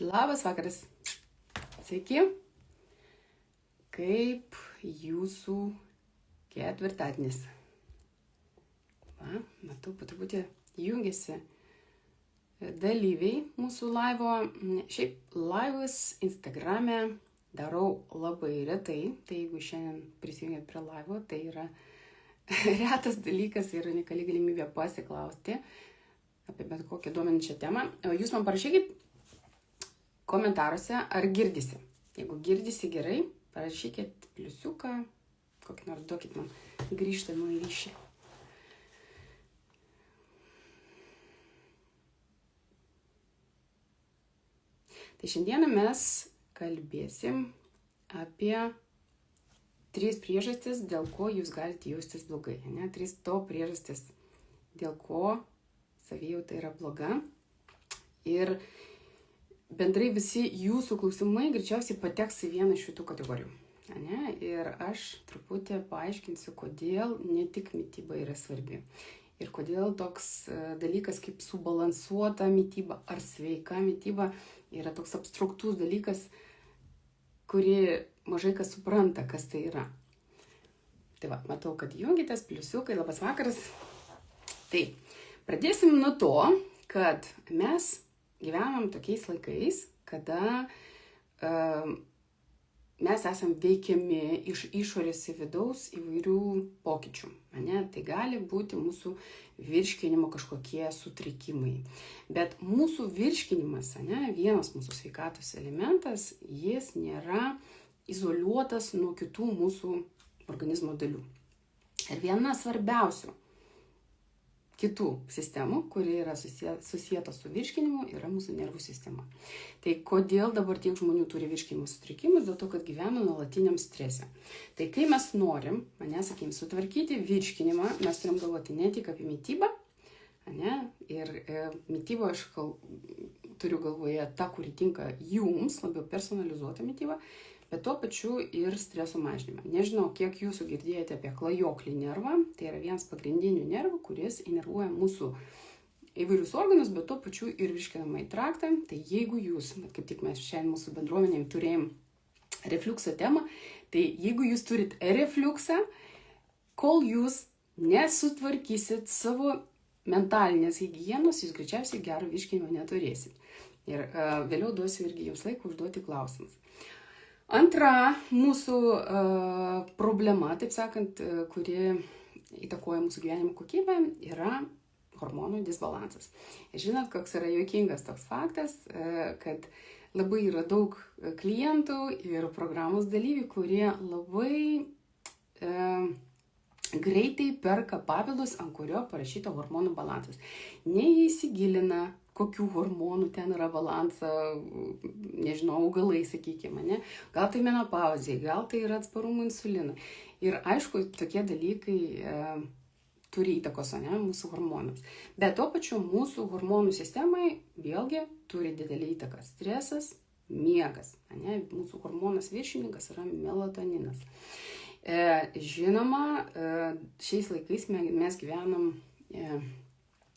Labas vakaras. Sveiki. Kaip jūsų ketvirtadienis? Matau, po truputį jungiasi dalyviai mūsų laivo. Šiaip laivas Instagrame darau labai retai. Tai jeigu šiandien prisijungėt prie laivo, tai yra retas dalykas ir unikali galimybė pasiklausti apie bet kokią dominančią temą. O jūs man parašykit komentaruose, ar girdisi. Jeigu girdisi gerai, parašykit pliusiuką, kokį nors duokit man grįžtamą ryšį. Tai šiandieną mes kalbėsim apie 3 priežastis, dėl ko jūs galite jaustis blogai. 3 to priežastis, dėl ko savijauta yra bloga. Ir bendrai visi jūsų klausimai greičiausiai pateks į vieną iš šitų kategorijų. Ir aš truputį paaiškinsiu, kodėl ne tik mityba yra svarbi. Ir kodėl toks dalykas kaip subalansuota mityba ar sveika mityba yra toks abstraktus dalykas, kurį mažai kas supranta, kas tai yra. Tai va, matau, kad jungitės, pliusiukai, labas vakaras. Tai pradėsim nuo to, kad mes gyvenam tokiais laikais, kada mes esam veikiami iš išorės į vidaus įvairių pokyčių. Tai gali būti mūsų virškinimo kažkokie sutrikimai. Bet mūsų virškinimas, vienas mūsų sveikatos elementas, jis nėra izoliuotas nuo kitų mūsų organizmo dalių. Ir viena svarbiausių kitų sistemų, kuri yra susieta su virškinimu, yra mūsų nervų sistema. Tai kodėl dabar tiek žmonių turi virškinimo sutrikimus? Dėl to, kad gyvena nuolatiniam strese. Tai kai mes norim, sutvarkyti virškinimą, mes turim galvoti ne tik apie mitybą, ir mitybą aš turiu galvoje tą, kuri tinka jums, labiau personalizuota mityba, bet tuo pačiu ir streso mažinimą. Nežinau, kiek jūsų girdėjote apie klajoklį nervą. Tai yra vienas pagrindinių nervų, kuris inervuoja mūsų įvairius organus, bet tuo pačiu ir virškinamąjį traktą. Tai jeigu jūs, kaip tik mes šiandien mūsų bendruomenėm turėjom refliukso temą, tai jeigu jūs turit refliuksą, kol jūs nesutvarkysit savo mentalinės higienos, jūs greičiausiai gero virškinimo neturėsit. Ir vėliau duosiu irgi jums laiką užduoti klausimus. Antra mūsų problema, taip sakant, kuri įtakoja mūsų gyvenimo kokybę, yra hormonų disbalansas. Žinot, koks yra juokingas toks faktas, kad labai yra daug klientų ir programos dalyvių, kurie labai greitai perka papildus, ant kurio parašyta hormonų balansas. Neįsigilina, kokių hormonų ten yra balansą, nežinau, augalai, sakykime, Gal tai menopauzė, gal tai yra atsparumų insulinui. Ir aišku, tokie dalykai turi įtakos, mūsų hormonams. Bet tuo pačiu mūsų hormonų sistemai vėlgi turi didelį įtaką stresas, miegas. Mūsų hormonas viršininkas yra melatoninas. Žinoma, šiais laikais mes gyvenam,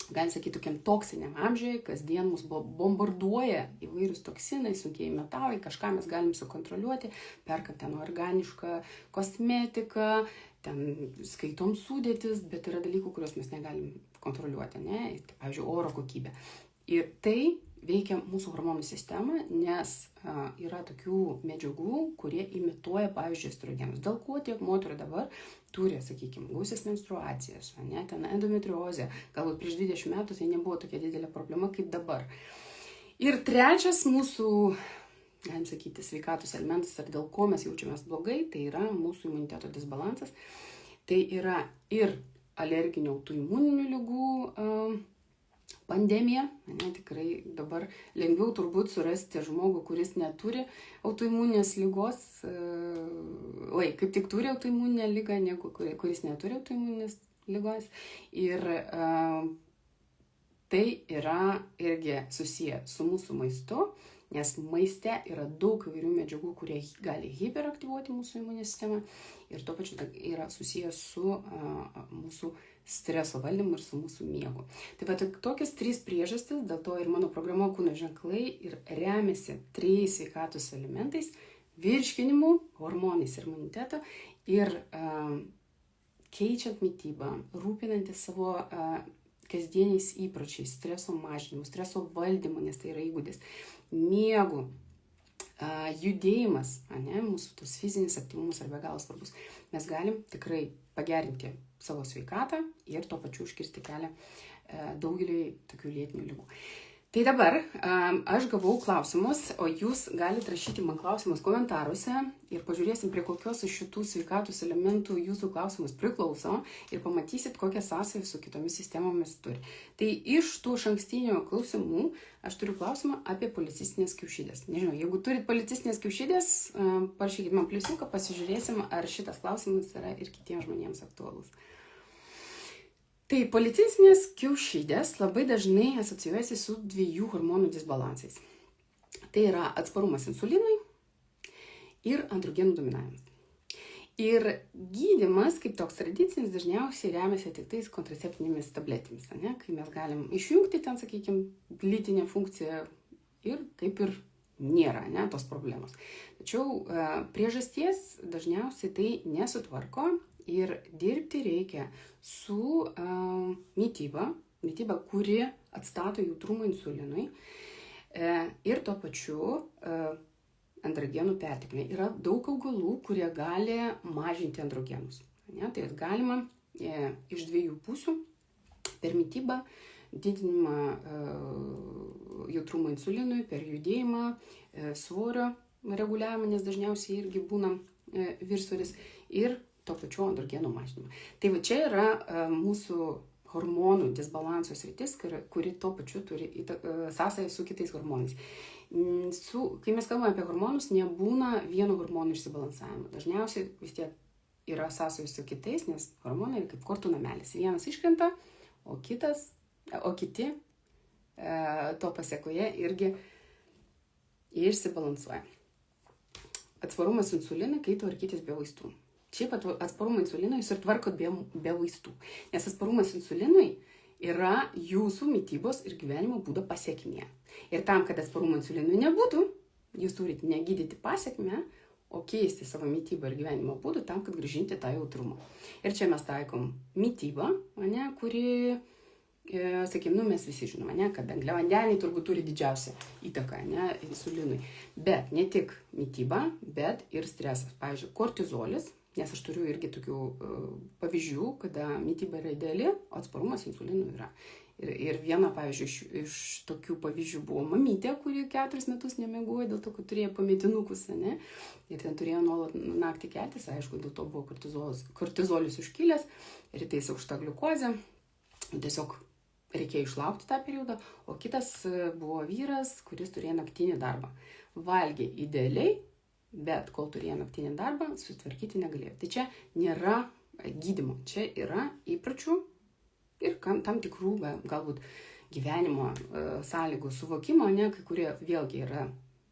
galim sakyti, tokiam toksiniam amžiuje, kasdien mus bombarduoja įvairius toksinai, sunkieji metalai, kažką mes galim sukontroliuoti, perkant ten organišką kosmetiką, ten skaitom sudėtis, bet yra dalykų, kuriuos mes negalim kontroliuoti, pavyzdžiui, oro kokybė. Ir tai veikia mūsų hormonų sistemą, nes yra tokių medžiagų, kurie imituoja, pavyzdžiui, estrogenus. Dėl ko tiek moterų dabar turi, sakykime, gausias menstruacijas, ten endometriozė. Galbūt prieš 20 metų tai nebuvo tokia didelė problema kaip dabar. Ir trečias mūsų, galim sakyti, sveikatos elementas, ar dėl ko mes jaučiamės blogai, tai yra mūsų imuniteto disbalansas. Tai yra ir alerginių autoimuninių ligų pandemija. Tikrai dabar lengviau turbūt surasti žmogų, kuris neturi autoimuninės ligos, kaip tik turi autoimuninę ligą, negu kuris neturi autoimuninės ligos. Ir tai yra irgi susiję su mūsų maistu, nes maiste yra daug įvairių medžiagų, kurie gali hiperaktyvuoti mūsų imuninę sistemą ir tuo pačiu yra susijęs su mūsų streso valdymu ir su mūsų miegu. Tai va, tokias 3 priežastis, dėl to ir mano programa Kūno ženklai ir remiasi 3 sveikatos elementais - virškinimu, hormonais ir imunitetu ir keičiant mitybą, rūpinantis savo kasdieniais įpročiais, streso mažinimu, streso valdymu, nes tai yra įgūdis, miegu, judėjimas, mūsų tos fizinis aktyvumas yra be galo svarbus. Mes galim tikrai pagerinti savo sveikatą ir tuo pačiu užkirsti kelią daugeliui tokių lėtinių ligų. Tai dabar aš gavau klausimus, o jūs galite rašyti man klausimus komentaruose ir pažiūrėsim, prie kokios iš šitų sveikatos elementų jūsų klausimus priklauso ir pamatysit, kokią sąsąją su kitomis sistemomis turi. Tai iš tų išankstinių klausimų aš turiu klausimą apie policistinės kiaušidės. Nežinau, jeigu turit policistinės kiaušidės, parašykit man pliusiuką, pasižiūrėsim, ar šitas klausimas yra ir kitiems žmonėms aktualus. Tai policistinės kiaušidės labai dažnai asocijuojasi su 2 hormonų disbalansais. Tai yra atsparumas insulinui ir androgenų dominavimas. Ir gydymas, kaip toks tradicinis, dažniausiai remiasi tik tais kontraceptinėmis tabletėmis, kai mes galim išjungti ten, sakykime, lytinę funkciją ir kaip ir nėra tos problemos. Tačiau priežasties dažniausiai tai nesutvarko. Ir dirbti reikia su mityba, kuri atstato jautrumą insulinui ir tuo pačiu androgenų pertekliai. Yra daug augalų, kurie gali mažinti androgenus. Tai galima iš 2 pusių per mitybą, didinimą jautrumo insulinui, per judėjimą, svorio reguliavimą, nes dažniausiai irgi būna viršsvoris ir tuo pačiu androgenų mažinimą. Tai va čia yra mūsų hormonų disbalanso sritis, kuri tuo pačiu turi sąsąją su kitais hormonais. Kai mes kalbame apie hormonus, nebūna vieno hormonų išsibalansavimo. Dažniausiai vis tiek yra sąsajų su kitais, nes hormonai yra kaip kortų namelis. Vienas iškrenta, o kiti to pasiekoje irgi išsibalansuoja. Atsparumas insulinui, kaip tvarkytis be vaistų. Šiaip atsparumą insulinui jūs ir tvarkot be vaistų. Nes atsparumas insulinui yra jūsų mitybos ir gyvenimo būdo pasekmė. Ir tam, kad atsparumo insulinui nebūtų, jūs turite negydyti pasekmę, o keisti savo mitybą ir gyvenimo būdą tam, kad grąžinti tą jautrumą. Ir čia mes taikom mitybą, kuri, sakykime, mes visi žinome, kad angliavandeniai turbūt turi didžiausią įtaką insulinui. Bet ne tik mityba, bet ir stresas. Pavyzdžiui, kortizolis. Nes aš turiu irgi tokių pavyzdžių, kada mityba yra ideali, o atsparumas insulinui yra. Ir viena, pavyzdžiui, iš tokių pavyzdžių buvo mamytė, kuri 4 metus nemiegojo dėl to, kad turėjo pametinukus, ir ten turėjo nuolat naktį keltis, aišku, dėl to buvo kortizolis užkilęs, rytais aukšta gliukozė, tiesiog reikėjo išlaukti tą periodą, o kitas buvo vyras, kuris turėjo naktinį darbą. Valgė idealiai, bet kol turėjo naktinį darbą, sutvarkyti negalėjo. Tai čia nėra gydymo, čia yra įpročių ir tam tikrų galbūt gyvenimo sąlygų suvokimo, kai kurie vėlgi yra,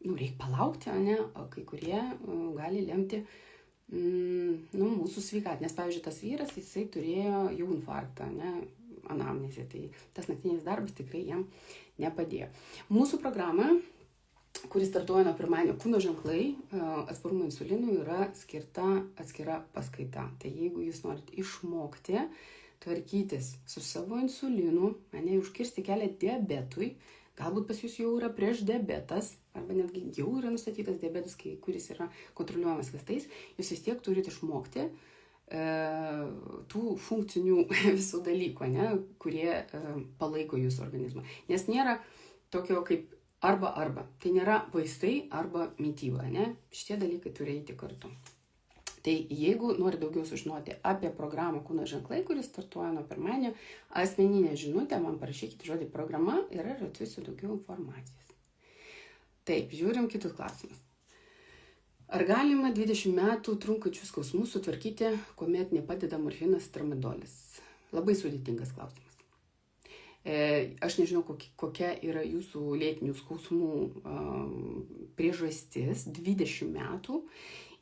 reikia palaukti, o kai kurie gali lemti mūsų sveikatą. Nes, pavyzdžiui, tas vyras, jisai turėjo jau infarktą, anamnezė, tai tas naktinis darbas tikrai jam nepadėjo. Mūsų programa, kuris startuoja nuo pirmadienio, Kūno ženklai atsparumo insulinui, yra skirta atskira paskaita. Tai jeigu jūs norit išmokti tvarkytis su savo insulinu, užkirsti kelią diabetui, galbūt pas jūs jau yra prieš diabetas, arba netgi jau yra nustatytas diabetas, kuris yra kontroliuojamas vaistais, jūs vis tiek turite išmokti tų funkcinių visų dalykų, kurie palaiko jūsų organizmą. Nes nėra tokio kaip arba. Tai nėra vaistai arba mityba, Šitie dalykai turi eiti kartu. Tai jeigu nori daugiau sužinoti apie programą Kūno ženklai, kuris startuoja nuo pirmadienio, asmeninę žinutę man parašykite žodį programa ir aš atsiųsiu daugiau informacijos. Taip, žiūrim kitus klausimus. Ar galima 20 metų trunkančius skausmus sutvarkyti, kuomet nepadeda morfinas, tramadolis? Labai sudėtingas klausimas. Aš nežinau, kokia yra jūsų lėtinių skausmų priežastis. 20 metų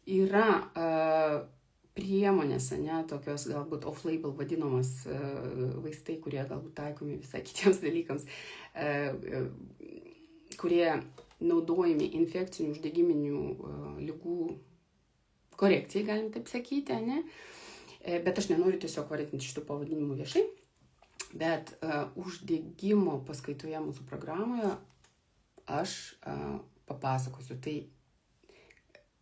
yra priemonės, ne, tokios galbūt off-label vadinamas vaistai, kurie galbūt taikomi visai kitiems dalykams, kurie naudojami infekcinių uždegiminių ligų korekcijai, galim taip sakyti, ne? Bet aš nenoriu tiesiog vardinti šitų pavadinimų viešai, bet uždegimo paskaitoje mūsų programoje aš papasakosiu. Tai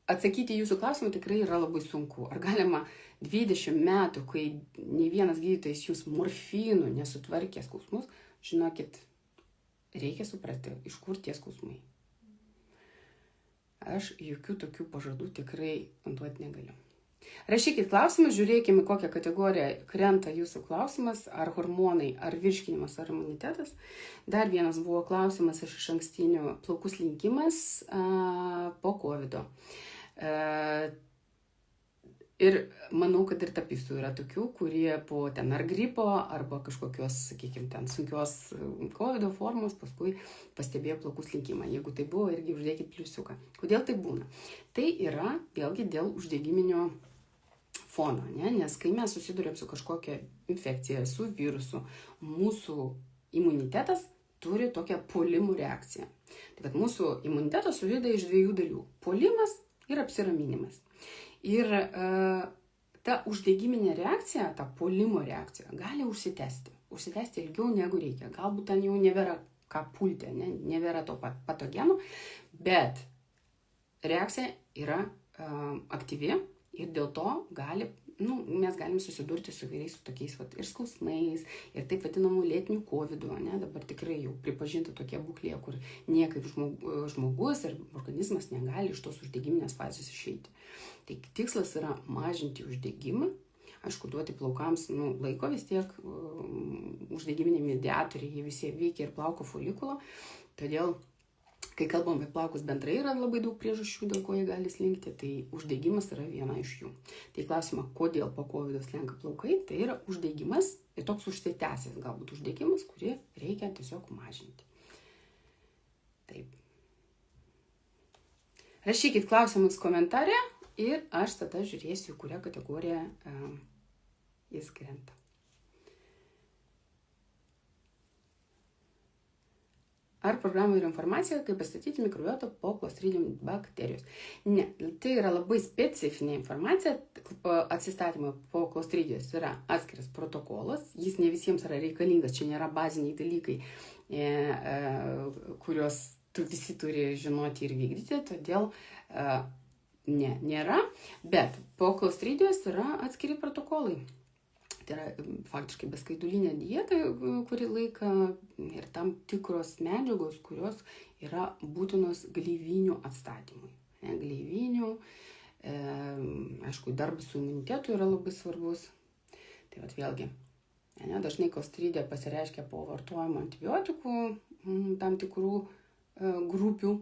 atsakyti jūsų klausimą tikrai yra labai sunku. Ar galima 20 metų, kai nei vienas gydytojas jūs morfinų nesutvarkė skausmus, žinokit, reikia suprasti, iš kur tie skausmai. Aš jokių tokių pažadų tikrai duoti negaliu. Rašykit klausimus, žiūrėkime, kokią kategoriją krenta jūsų klausimas, ar hormonai, ar virškinimas, ar imunitetas. Dar vienas buvo klausimas iš ankstinių plaukų slinkimas po COVID-o. Ir manau, kad ir tapistų yra tokių, kurie po ten ar gripo, arba kažkokios, sakykime, ten sunkios COVID formos, paskui pastebėjo plaukų slinkimą. Jeigu tai buvo, irgi uždėkit pliusiuką. Kodėl tai būna? Tai yra vėlgi dėl uždegiminio fono, ne? Nes kai mes susidurėm su kažkokia infekcija, su virusu, mūsų imunitetas turi tokią puolimų reakciją. Tai kad mūsų imunitetas susideda iš dviejų dalių – puolimas ir apsiraminimas. Ir ta uždegiminė reakcija, ta puolimo reakcija gali užsitęsti ilgiau negu reikia. Galbūt ten jau nebėra ką pulti, ne? Nebėra to patogenų, bet reakcija yra aktyvi ir dėl to mes galim susidurti su vairiais tokiais ir skausmais, ir taip vadinamų lėtinių COVID-ų, ne? Dabar tikrai jau pripažinta tokia būklė, kur niekaip žmogus ir organizmas negali iš tos uždegiminės fazės išeiti. Tai tikslas yra mažinti uždegimą, aišku, duoti plaukams laiko, vis tiek uždegiminiai mediatoriai, jie visi veikia ir plauko folikulo, todėl kai kalbam apie plaukus bendrai yra labai daug priežasčių, dėl ko jie gali slinkti, tai uždegimas yra viena iš jų. Tai klausimą, kodėl po COVID slenka plaukai, tai yra uždegimas ir toks užsitęsęs galbūt uždegimas, kurį reikia tiesiog mažinti. Taip. Rašykit klausimus komentare ir aš tada žiūrėsiu, kurią kategoriją jis krenta. Ar programoje yra informacija, kaip pastatyti mikrobiotą po Clostridium bakterijos? Ne, tai yra labai specifinė informacija. Atsistatymui po Clostridijos yra atskiras protokolas. Jis ne visiems yra reikalingas, čia nėra baziniai dalykai, kuriuos visi turi žinoti ir vykdyti, todėl nėra. Bet po Clostridijos yra atskiri protokolai. Tai yra faktiškai beskaidulinė dieta kurį laiką ir tam tikros medžiagos, kurios yra būtinos gleivinių atstatymui. Gleivinių, aišku, darbas su imunitetu yra labai svarbus. Tai vat vėlgi, dažnai Clostridija pasireiškia po vartojimo antibiotikų tam tikrų grupių.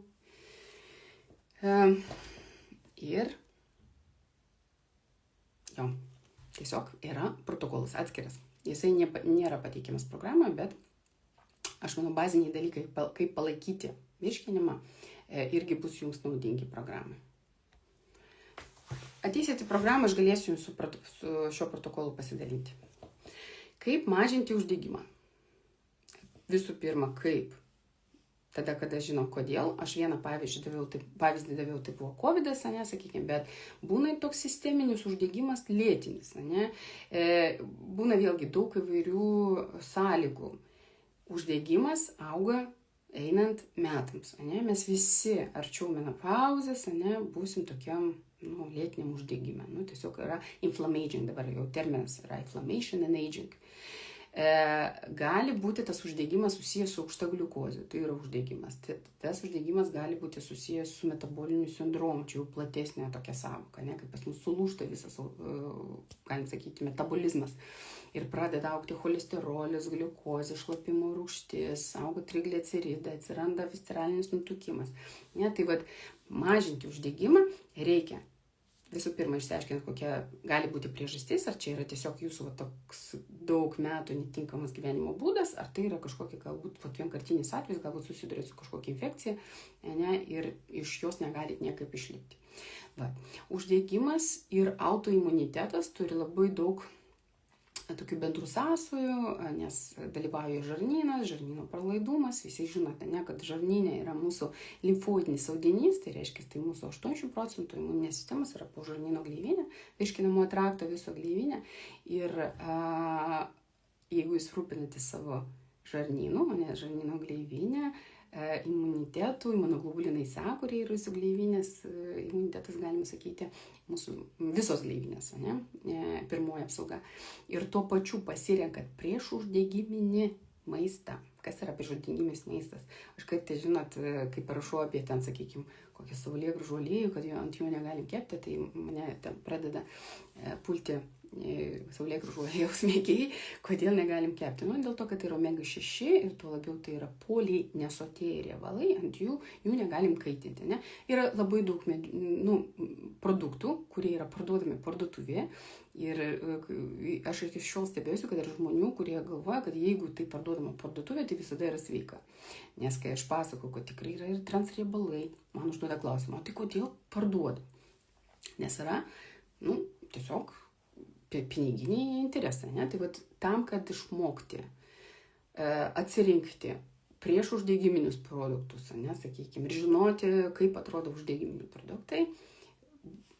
Ir jo. Tiesiog yra protokolas atskiras. Jisai nėra pateikiamas programoje, bet aš manau, baziniai dalykai, kaip palaikyti virškinimą, irgi bus jums naudingi programai. Ateisit į programą, aš galėsiu jums su šio protokolu pasidalinti. Kaip mažinti uždegimą? Visų pirma, kaip? Tada, kada žinau, kodėl, aš vieną pavyzdį daviau, tai buvo COVID-as, sakykime, bet būna toks sisteminis uždegimas lėtinis, būna vėlgi daug įvairių sąlygų. Uždegimas auga einant metams, mes visi arčiau menopauzės, būsim tokiam lėtiniam uždegime. Tiesiog yra inflammaging, dabar jau terminas yra inflammation and aging. Gali būti tas uždegimas susijęs su aukšta gliukozė, tai yra uždegimas. Tas uždegimas gali būti susijęs su metaboliniu sindromu, čia jau platesnė tokia sąvoka, kaip pas mus sulūžta visas, galim sakyti, metabolizmas. Ir pradeda augti cholesterolis, gliukozė, šlapimo rūgštis, auga trigliceridai, atsiranda visceralinis nutukimas. Tai vat mažinti uždegimą reikia visų pirma išsiaiškinti, kokia gali būti priežastis, ar čia yra tiesiog jūsų toks daug metų netinkamas gyvenimo būdas, ar tai yra kažkokia galbūt vienkartinis atvejis, galbūt susidurėt su kažkokia infekcija, ne, ir iš jos negalit niekaip išlipti. Va. Uždegimas ir autoimunitetas turi labai daug tokių bendrų sąsajų, nes dalyvauja žarnynas, žarnyno pralaidumas. Visi žinote, ne, kad žarnyne yra mūsų limfoidinis audinys, tai reiškia, tai mūsų 80% imuninės sistemos yra po žarnyno gleivinė, virškinamojo trakto viso gleivinė. Ir jeigu jūs rūpinatės savo žarnynu, o ne žarnyno gleivinė, imunitetų, imunoglobulinai A, kurie yra jūsų gleivinės, imunitetas, galima sakyti, mūsų visos gleivinės, ne, pirmoji apsauga. Ir tuo pačiu pasirenkat prieš uždegiminį maistą. Kas yra priešuždegiminis maistas? Aš kaip tai žinot, kai parašau apie ten, sakykime, kokią saulėgrąžų aliejų, kad ant jo negalim kepti, tai mane ten pradeda pulti saulėgrąžų aliejaus mėgėjai, kodėl negalim kepti. Nu, dėl to, kad tai yra omega 6 ir tuo labiau tai yra polinesotieji riebalai, ant jų negalim kaitinti. Ne? Yra labai daug produktų, kurie yra parduodami parduotuvėje ir aš iki šiol stebėsiu, kad yra žmonių, kurie galvoja, kad jeigu tai parduodama parduotuvėje, tai visada yra sveika. Nes kai aš pasakau, kad tikrai yra ir transriebalai, man užduoda klausimą, tai kodėl parduoda? Nes yra, tiesiog piniginiai interesai, ne? Tai vat tam, kad išmokti atsirinkti prieš uždegiminius produktus, ne, sakykime, ir žinoti, kaip atrodo uždegiminiai produktai,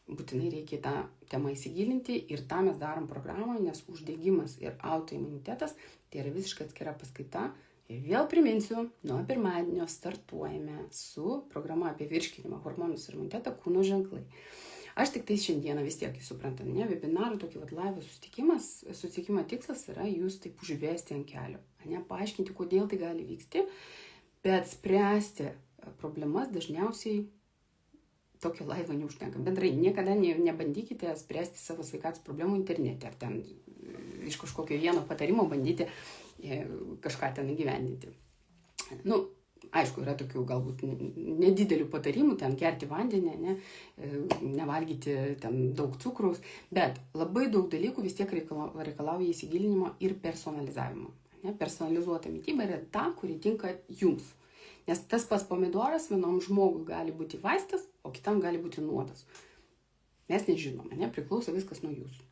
būtinai reikia tą temą įsigilinti ir tą mes darom programoje, nes uždegimas ir autoimunitetas tai yra visiškai atskira paskaita. Ir vėl priminsiu, nuo pirmadienio startuojame su programa apie virškinimą, hormonus ir imunitetą kūno ženklai. Aš tik tai šiandieną vis tiek, suprantat, ne, webinarų tokį live susitikimo tikslas yra jūs taip užvesti ant kelio, ne, paaiškinti, kodėl tai gali vykti, bet spręsti problemas dažniausiai tokio laivo neužtenka. Bendrai, niekada nebandykite spręsti savo sveikatos problemų internete, ar ten iš kažkokio vieno patarimo bandyti kažką ten įgyvendinti. Aišku, yra tokių galbūt nedidelių patarimų, ten gerti vandenį, nevalgyti ten daug cukraus, bet labai daug dalykų vis tiek reikalauja įsigilinimo ir personalizavimo. Ne? Personalizuota mityba yra ta, kuri tinka jums. Nes tas pats pomidoras vienam žmogui gali būti vaistas, o kitam gali būti nuodas. Mes nežinome, ne? Priklauso viskas nuo jūsų.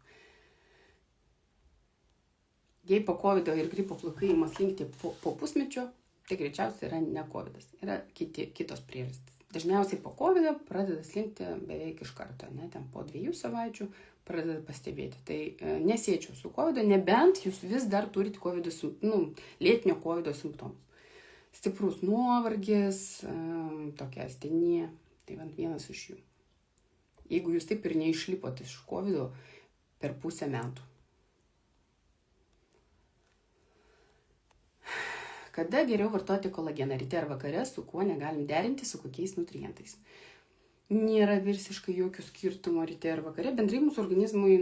Jei po COVID ir gripo plaukai ima slinkti po pusmečio, tai greičiausiai yra ne COVIDas, yra kitos priežastys. Dažniausiai po COVIDo pradeda slinkti beveik iš karto, ne, ten po 2 savaičių pradeda pastebėti. Tai nesiečiau su COVIDo, nebent jūs vis dar turite lėtinio COVIDo simptomus. Stiprus nuovargis, tokia astenia, tai vienas iš jų. Jeigu jūs taip ir neišlipote iš COVIDo per pusę metų. Kada geriau vartoti kolageną, ryte ar vakare, su kuo negalim derinti, su kokiais nutrientais. Nėra visiškai jokio skirtumo ryte ar vakare. Bendrai mūsų organizmui,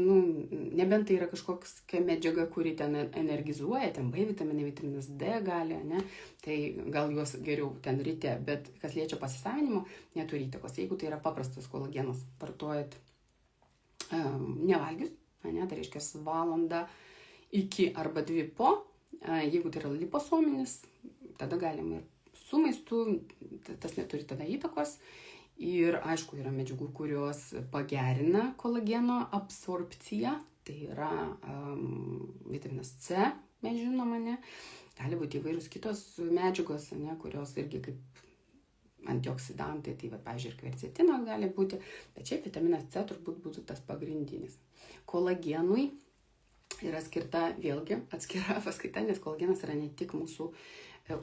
nebent tai yra kažkokia medžiaga, kuri ten energizuoja, ten B vitaminai, vitaminas D gali, ne, tai gal juos geriau ten ryte, bet kas liečia pasisavinimo, neturi įtakos. Jeigu tai yra paprastas kolagenas, vartojat nevalgius, ne, tai reiškia valandą iki arba 2 po. Jeigu tai yra liposominis, tada galima ir su maistu, tas neturi tada įtakos. Ir aišku, yra medžiagų, kurios pagerina kolageno absorpciją, tai yra vitaminas C, mes žinome, ne. Gali būti įvairius kitos medžiagos, ne, kurios irgi kaip antioksidantai, tai pavyzdžiui, ir kvercetinas gali būti, bet šiaip vitaminas C turbūt būtų tas pagrindinis. Kolagenui yra skirta vėlgi atskira paskaita, nes kolagenas yra ne tik mūsų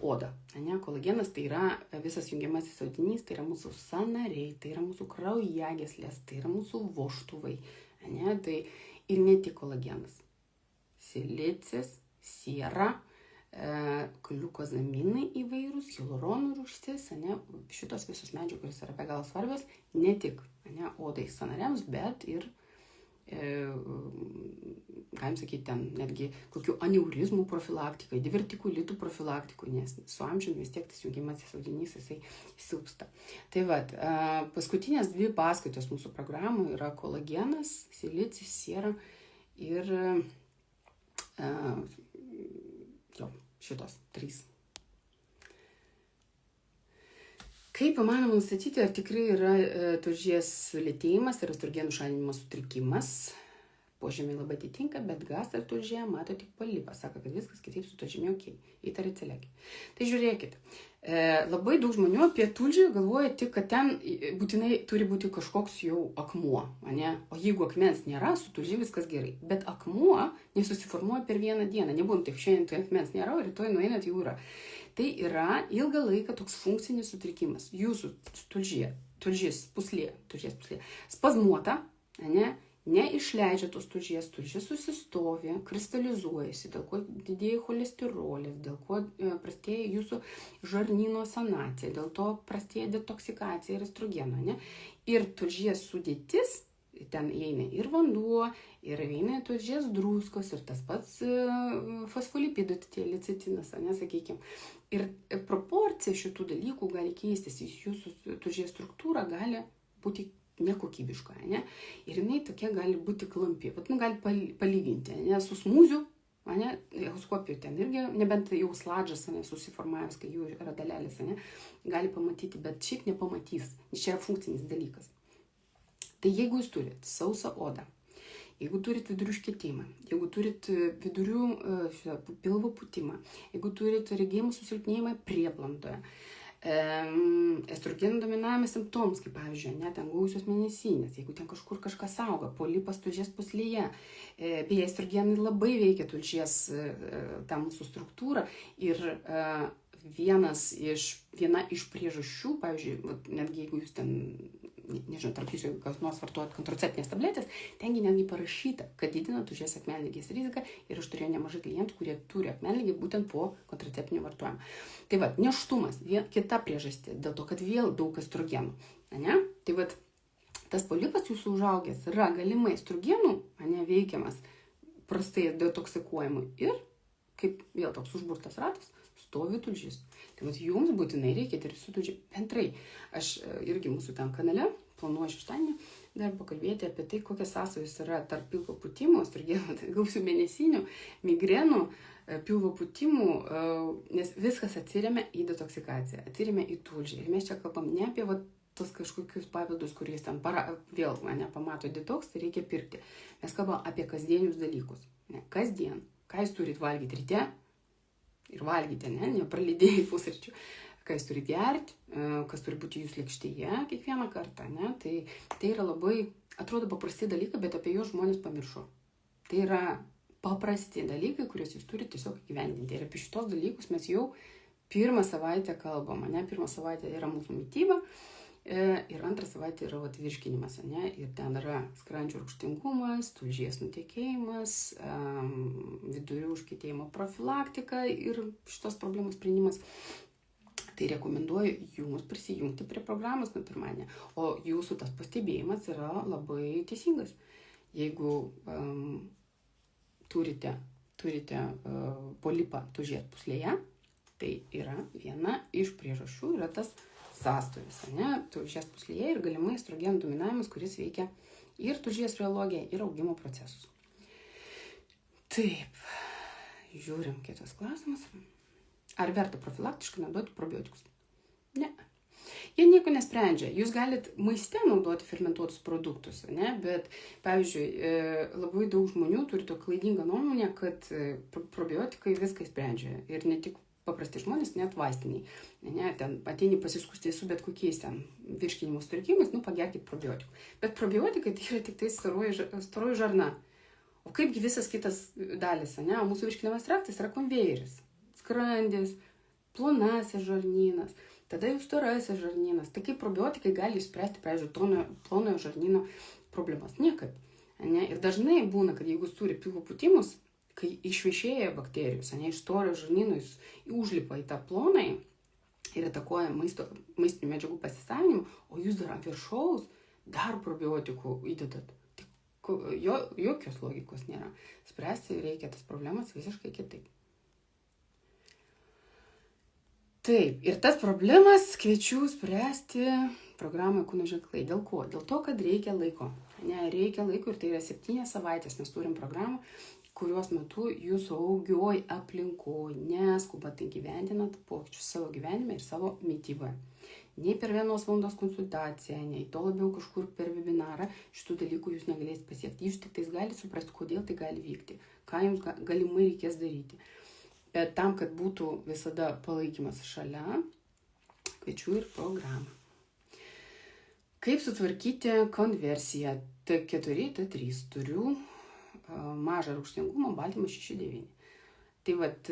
oda. Ne? Kolagenas tai yra visas jungiamasis audinys, tai yra mūsų sąnariai, tai yra mūsų kraujagyslės, tai yra mūsų vožtuvai. Ne? Tai ir ne tik kolagenas. Silicis, siera, gliukozaminai įvairūs, hialuronų rūgštis, šitos visos medžiagos yra be galo svarbios ne tik odai, sąnariams, bet ir galim sakyti, ten netgi kokių aneurizmų profilaktikai, divertikulitų profilaktikui, nes su amžiumi vis tiek tas jungiamasis audinys jisai silpsta. Tai vat, paskutinės 2 paskaitos mūsų programų yra kolagenas, silicis, siera ir šitos 3. Kaip įmanoma nustatyti, ar tikrai yra tulžies lėtėjimas ir estrogenų šalinimo sutrikimas? Požymiai labai atitinka, bet gastrotulžė mato tik polipą, sako, kad viskas kitaip su tulžimi ok, įtarė celiakija. Tai žiūrėkit, labai daug žmonių apie tulžį galvoja tik, kad ten būtinai turi būti kažkoks jau akmuo, ne? O jeigu akmens nėra, su tulži viskas gerai. Bet akmuo nesusiformuoja per vieną dieną, nebūna taip, šiandien tai akmens nėra, o rytoj nueinat jau yra. Tai yra ilgą laiką toks funkcinis sutrikimas. Jūsų tulžies puslė, spazmuota, neišleidžia tos tulžies susistovi, kristalizuojasi, dėl ko didėja cholesterolis, dėl ko prastėja jūsų žarnyno sanacija, dėl to prastėja detoksikacija ir estrogeno. Ir tulžies sudėtis, ten įeina ir vanduo, ir įeina tulžies druskos, ir tas pats fosfolipidų, lecitinas, sakykime. Ir proporcija šitų dalykų gali keistis, jūsų tulžies struktūra gali būti nekokybiška, ir jinai tokia gali būti klampi. Vat, gali palyginti, su smūziu, echoskopijų ten irgi, nebent jau sladžas susiformavęs, kai jų yra dalelės, gali pamatyti, bet šiaip nepamatys, nes čia yra funkcinis dalykas. Tai jeigu jūs turit sausą odą, jeigu turit vidurių užkietėjimą, jeigu turit vidurių pilvo pūtimą, jeigu turit regėjimo susilpnėjimą prieblandoje, estrogenų dominavimas simptomus, kaip pavyzdžiui, ten gausios mėnesinės, jeigu ten kažkur kažkas auga, polipas tulžies puslėje, beje, estrogenai labai veikia tulžies tą mūsų struktūrą ir viena iš priežasčių, pavyzdžiui, netgi jeigu jūs ten, nežinau, tarp jūsų, jeigu kas nors vartojat kontraceptinės tabletės, tengi netgi parašyta, kad didina tulžies akmenligės riziką ir aš turėjau nemažai klientų, kurie turi akmenligę būtent po kontraceptinio vartojimo. Tai vat, nėštumas, kita priežastė, dėl to, kad vėl daug estrogenų. Tai vat, tas polipas jūsų užaugęs yra galimai estrogenų veikiamas prastai detoksikuojimui ir kaip vėl toks užburtas ratas, stovi tulžis. Tai vat, jums būtinai reikia dirbti su tulžiu bendrai. Aš irgi mūsų ten kanale planuoju šeštadienį dar pakalbėti apie tai, kokias sąsajos yra tarp pilvo pūtimų, estrogenų, gausių mėnesinių, migrenų, pilvo pūtimų, nes viskas atsiremia į detoksikaciją, atsiremia į tulžį. Ir mes čia kalbam ne apie tos kažkokius papildus, kuriais ten vėl pamato detoks, tai reikia pirkti. Mes kalbam apie kasdienius dalykus. Kasdien. Ką jūs turit valgyti ryte? Ir valgyti, nepralydėjai pusryčių. Ką jūs turi gerti, kas turi būti jūsų lėkštėje kiekvieną kartą. Tai yra labai, atrodo, paprasti dalykai, bet apie juos žmonės pamiršo. Tai yra paprasti dalykai, kuriuos jūs turite tiesiog įgyvendinti. Ir apie šitos dalykus mes jau pirmą savaitę kalbam. Pirmą savaitę yra mūsų mityba ir antrą savaitę yra virškinimas. Ir ten yra skrandžio rūgštingumas, tulžies nutekėjimas, vidurių užkietėjimo profilaktika ir šitos problemos sprendimas. Tai rekomenduoju jums prisijungti prie programos nuo pirmadienio. O jūsų tas pastebėjimas yra labai teisingas. Jeigu turite polipą tulžies puslėje, tai yra viena iš priežasčių, yra tas sąstojus, tulžies puslėje ir galimai estrogenų dominavimas, kuris veikia ir tulžies fiziologiją, ir augimo procesus. Taip, žiūrim kitas klausimas. Ar verta profilaktiškai naudoti probiotikus? Ne. Jie nieko nesprendžia. Jūs galit maiste naudoti fermentuotus produktus, bet, pavyzdžiui, labai daug žmonių turi to klaidingą nuomonę, kad probiotikai viską sprendžia. Ir ne tik paprasti žmonės, net vaistiniai. Ten ateini pasiskusti su bet kokiais ten virškinimo sutrikimais, pagerkit probiotikų. Bet probiotikai tai yra tik tai storoji žarna. O kaipgi visas kitas dalis, mūsų virškinamas traktas yra konvejeris. Skrandis, plonasis žarnynas, tada jau storasis žarnynas. Tai kaip probiotikai gali išspręsti, pavyzdžiui, plonojo žarnyno problemas? Niekaip. Ir dažnai būna, kad jeigu turi pilvo pūtimus, kai išvešėja bakterijos, iš storojo žarnyno jis užlipa į tą plonąjį ir atakuoja maistinių medžiagų pasisavinimą, o jūs dar ant viršaus dar probiotikų įdedat. Tai jokios logikos nėra. Spręsti reikia tas problemas visiškai kitaip. Taip, ir tas problemas kviečiu spręsti programoje Kūno ženklai. Dėl ko? Dėl to, kad reikia laiko. Reikia laiko ir tai yra 7 savaitės. Mes turim programą, kurios metu jūs saugioj aplinkoj neskubat įgyvendinat pokyčius savo gyvenime ir savo mityboje. Nei per 1 valandos konsultaciją, nei to labiau kažkur per webinarą šitų dalykų jūs negalėsite pasiekti. Jūs tik tais galite suprasti, kodėl tai gali vykti, ką jums galimai reikės daryti. Bet tam, kad būtų visada palaikymas šalia, kviečiu ir programą. Kaip sutvarkyti konversiją? T4, T3 turiu mažą rūgštingumą, baltymą 6,9. Tai vat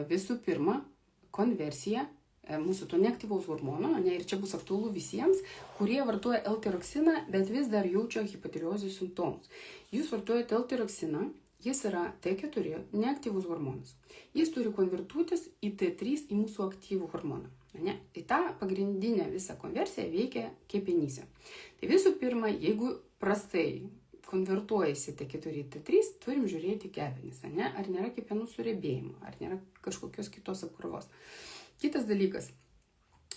visų pirma, konversija mūsų to neaktyvaus hormono, ir čia bus aktualu visiems, kurie vartoja L-tiroksiną, bet vis dar jaučia hipotireozės simptomus. Jūs vartojate L-tiroksiną, jis yra T4, neaktyvus hormonas. Jis turi konvertuotis į T3, į mūsų aktyvų hormoną. Į tą pagrindinę visą konversiją veikia kepenyse. Tai visų pirma, jeigu prastai konvertuojasi T4 į T3, turim žiūrėti kepenis, ar nėra kepenų surebėjimo, ar nėra kažkokios kitos apkrovos. Kitas dalykas,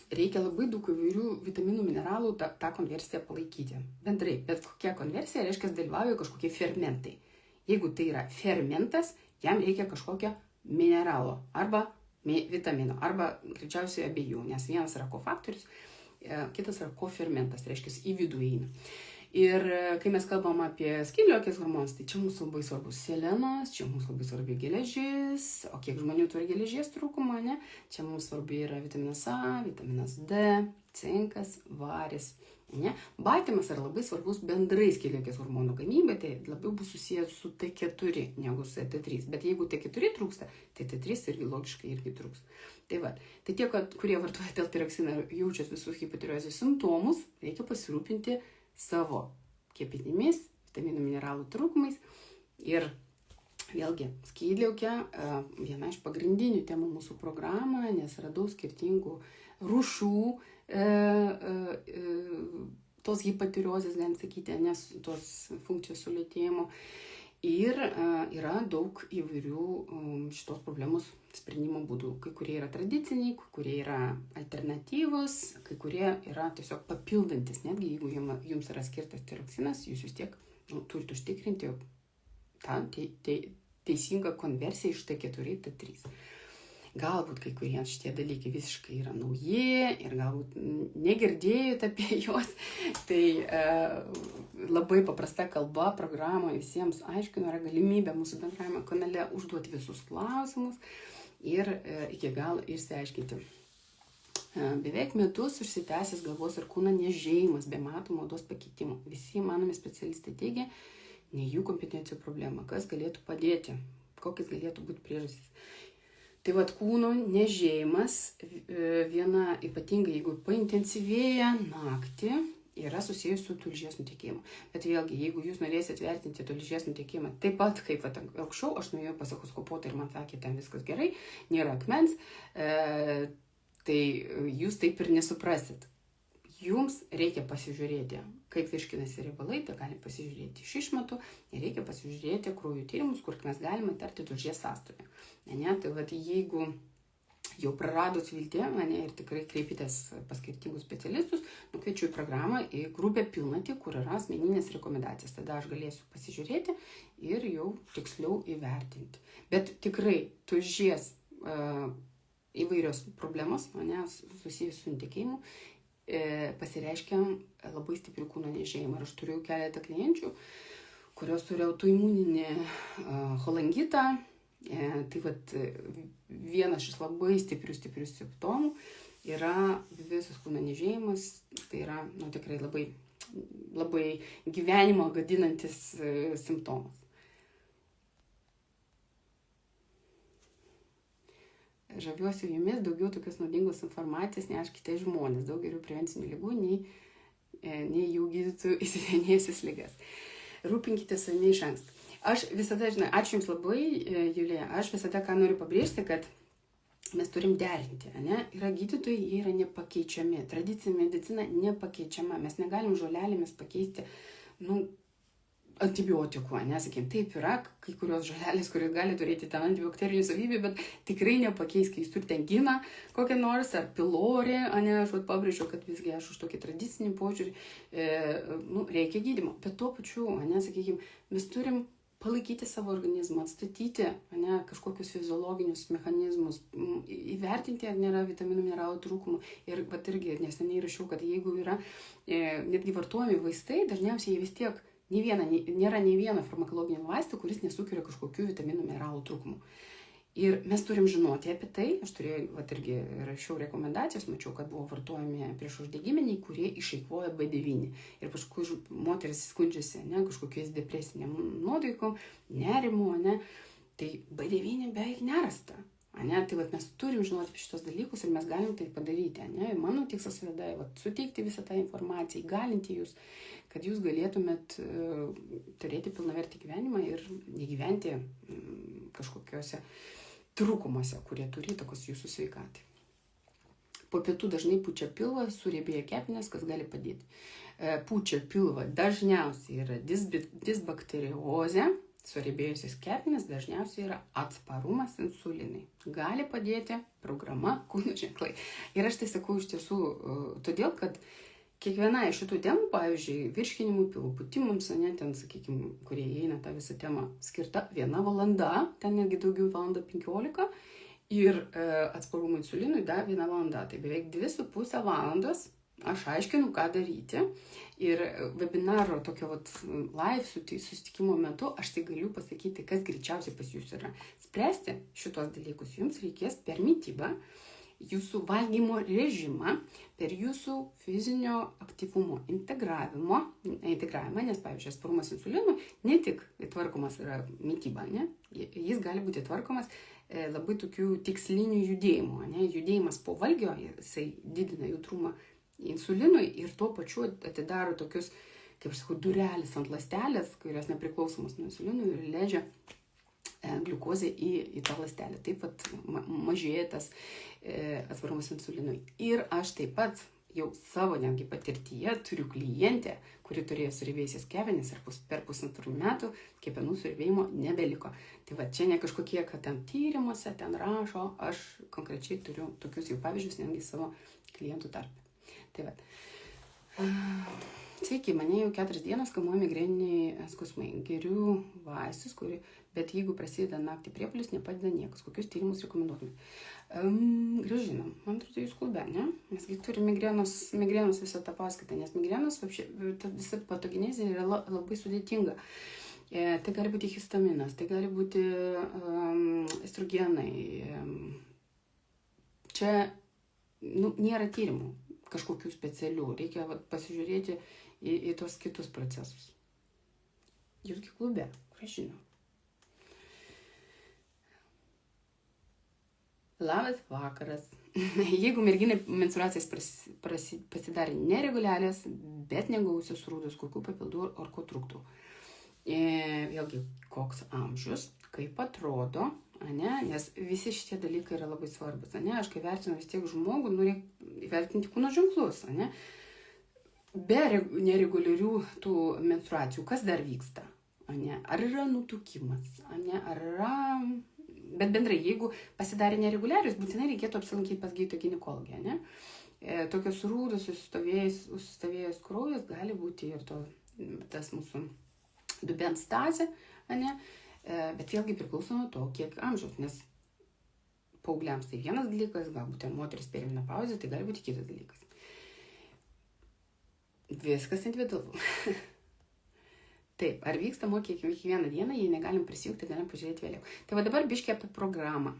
reikia labai daug įvairių vitaminų, mineralų tą konversiją palaikyti. Bendrai, bet kokia konversija reiškia dalyvauja kažkokie fermentai. Jeigu tai yra fermentas, jam reikia kažkokio mineralo arba vitamino, arba greičiausiai abiejų, nes vienas yra kofaktorius, kitas yra kofermentas, reiškia į vidų eina. Ir kai mes kalbam apie skydliaukės hormonus, tai čia mums labai svarbus selenas, čia mums labai svarbi geležis, o kiek žmonių turi geležies trūkumą, čia mums svarbi yra vitaminas A, vitaminas D, cinkas, varis. Baltymas yra labai svarbus bendrai skydliaukės hormonų gamybai, tai labiau bus susijęs su T4 negu su T3. Bet jeigu T4 trūksta, tai T3 irgi logiškai irgi trūks. Tai tie, kurie vartoja L-tiroksiną ir jaučia visus hipotireozės simptomus, reikia pasirūpinti savo kepenimis, vitaminų mineralų trūkumais. Ir vėlgi, skydliaukė viena iš pagrindinių temų mūsų programoje, nes radau skirtingų rūšių tos hipotireozės, galim sakyti, nes tos funkcijos sulėtėjimo. Ir yra daug įvairių šitos problemos sprendimo būdų. Kai kurie yra tradiciniai, kai kurie yra alternatyvus, kai kurie yra tiesiog papildantis. Netgi jeigu jums yra skirtas tiroksinas, jūs vis tiek turite užtikrinti tą teisingą konversiją iš T4 į T3. Galbūt kai kuriems šitie dalykai visiškai yra nauji ir galbūt negirdėjot apie juos. Tai labai paprasta kalba programoje visiems aiškinu, yra galimybė mūsų bendravimo kanale užduoti visus klausimus ir iki galo išsiaiškinti. Beveik metus užsitęsęs galvos ir kūno niežėjimas be matomų odos pakitimų. Visi įmanomi specialistai teigia, ne jų kompetencijų problema, kas galėtų padėti, kokios galėtų būti priežastys. Tai kūno niežėjimas, viena ypatingai, jeigu paintensyvėja naktį, yra susijęs su tulžies nutekėjimu. Bet vėlgi, jeigu jūs norėsite vertinti tulžies nutekėjimą taip pat kaip anksčiau, aš nuėjau pas echoskopotą ir man sakė, ten viskas gerai, nėra akmens, tai jūs taip ir nesuprasit. Jums reikia pasižiūrėti, kaip virškinasi riebalai, tai galime pasižiūrėti iš išmatų ir reikia pasižiūrėti kraujo tyrimus, kur mes galime tarti tulžies sąstovį. Tai jeigu jau praradot viltį ir tikrai kreipitės pas skirtingus specialistus, nukviečiu į programą, į grupę pilnatį, kur yra asmeninės rekomendacijas. Tada aš galėsiu pasižiūrėti ir jau tiksliau įvertinti. Bet tikrai tulžies įvairios problemos susijusios su nutekėjimu pasireiškia labai stiprių kūno niežėjimą. Ir aš turiu keletą klienčių, kurios turi autoimuninį cholangitą. Tai vienas iš labai stiprių simptomų yra visas kūno niežėjimas. Tai yra tikrai labai, labai gyvenimo gadinantis simptomas. Žaviuosi jumis, daugiau tokios naudingos informacijos neškite žmonės, daug geriau prevencinių ligų, nei jų gydytojų įsisenėjusias ligas. Rūpinkite savimi iš anksto. Aš visada, ačiū Jums labai, Julija, aš visada ką noriu pabrėžti, kad mes turim derinti, yra gydytojai, jie yra nepakeičiami, tradicinė medicina nepakeičiama, mes negalim žolelėmis pakeisti, antibiotikų, nesakykim, taip yra kai kurios žolelės, kurios gali turėti ten antibakterinių savybių, bet tikrai nepakeis, kai jūs turite anginą kokią nors, ar pilorį, aš pabrėžiu, kad visgi aš už tokį tradicinį požiūrį, reikia gydymo. Bet tuo pačiu, sakykim, mes turim palaikyti savo organizmą, atstatyti kažkokius fiziologinius mechanizmus, įvertinti, ar nėra vitaminų, mineralų trūkumų. Ir irgi neseniai rašiau, kad jeigu yra netgi vartojami vaistai, dažniausiai jie vis tiek nėra nei vieno farmakologinio vaisto, kuris nesukelia kažkokių vitaminų, mineralų trūkumų. Ir mes turim žinoti apie tai. Aš turėjau, irgi rašiau rekomendacijas, mačiau, kad buvo vartojami priešuždegiminiai, kurie išeikvoja B9. Ir paskui moteris skundžiasi, kažkokiais depresiniam nuotaikom, nerimu, tai B9 beveik nerasta. Tai mes turim žinoti apie šitos dalykus ir mes galim tai padaryti. Ir mano tikslas yra suteikti visą tą informaciją, įgalinti jūs, kad jūs galėtumėt turėti pilnavertį gyvenimą ir negyventi kažkokiuose trūkumuose, kurie turi įtakos jūsų sveikatai. Po pietų dažnai pučia pilvą, suriebėja kepenys, kas gali padėti. Pučia pilvą dažniausiai yra disbakteriozė. Suriebėjusios kepenys dažniausiai yra atsparumas insulinai. Gali padėti programa kūno ženklai. Ir aš tai sakau iš tiesų todėl, kad kiekviena iš šitų temų, pavyzdžiui, virškinimų, pilvo pūtimams, ten, sakykime, kurie įeina tą visą temą, skirta 1 valanda, ten netgi daugiau 1:15, ir atsparumų insulinui dar 1 valanda. Tai beveik 2,5 valandos aš aiškinu, ką daryti. Ir webinaro tokio live susitikimo metu aš tai galiu pasakyti, kas greičiausiai pas jūs yra. Spręsti šitos dalykus jums reikės per mitybą, jūsų valgymo režimą, per jūsų fizinio aktyvumo integravimą, nes, pavyzdžiui, atsparumas insulinui ne tik tvarkomas yra mityba, jis gali būti tvarkomas labai tokių tikslinių judėjimų. Judėjimas po valgio, jisai didina jautrumą insulinui ir tuo pačiu atidaro tokius, kaip aš sakau, durelis ant ląstelės, kurios nepriklausomos nuo insulinų ir leidžia gliukozę į tą ląstelę. Taip pat mažėja tas atsparumas insulinui. Ir aš taip pat jau savo netgi patirtyje turiu klientę, kuri turėjo suriebėjusias kepenis ir per 1,5 metų kepenų suriebėjimo nebeliko. Tai čia ne kažkokie, kad ten tyrimuose, ten rašo, aš konkrečiai turiu tokius jau pavyzdžius netgi savo klientų tarpe. Tai sveiki, mane jau 4 dienas kamuoja migreniniai skausmai. Geriu vaistus, bet jeigu prasideda naktį priepuolis, nepadeda niekas. Kokius tyrimus rekomenduotumėte? Gražina, man atrodo, jūs klube, ne? Mesgi turime migrenos visą tą paskaitą, nes migrenos, visa patogenezė yra labai sudėtinga. Tai gali būti histaminas, tai gali būti estrogenai. Čia nėra tyrimų kažkokių specialių. Reikia pasižiūrėti į tos kitus procesus. Jūsgi klube, Gražina. Labas vakaras. Jeigu merginai menstruacijas pasidarė nereguliarias, bet negausios rūdos, kokių papildų ar ko trūktų. Vėlgi, koks amžius, kaip atrodo, nes visi šitie dalykai yra labai svarbus. Aš kai vertinu vis tiek žmogų, reikia įvertinti kūno ženklus. Be nereguliarių tų menstruacijų, kas dar vyksta? Ar yra nutukimas? Ar yra... Bet bendrai, jeigu pasidarė nereguliarius, būtinai reikėtų apsilankyti pas gydytoją ginekologę. Tokios rūdos, susistovėjęs kraujas, gali būti ir tas mūsų dubens stazė, bet vėlgi priklauso nuo to, kiek amžiaus, nes paaugliams tai vienas dalykas, galbūt moteris perimenopauzė, tai gali būti kitas dalykas. Viskas individualu. Taip, ar vyksta mokymai kiekvieną dieną, jei negalim prisijungti, galim pažiūrėti vėliau. Tai dabar biškį apie programą.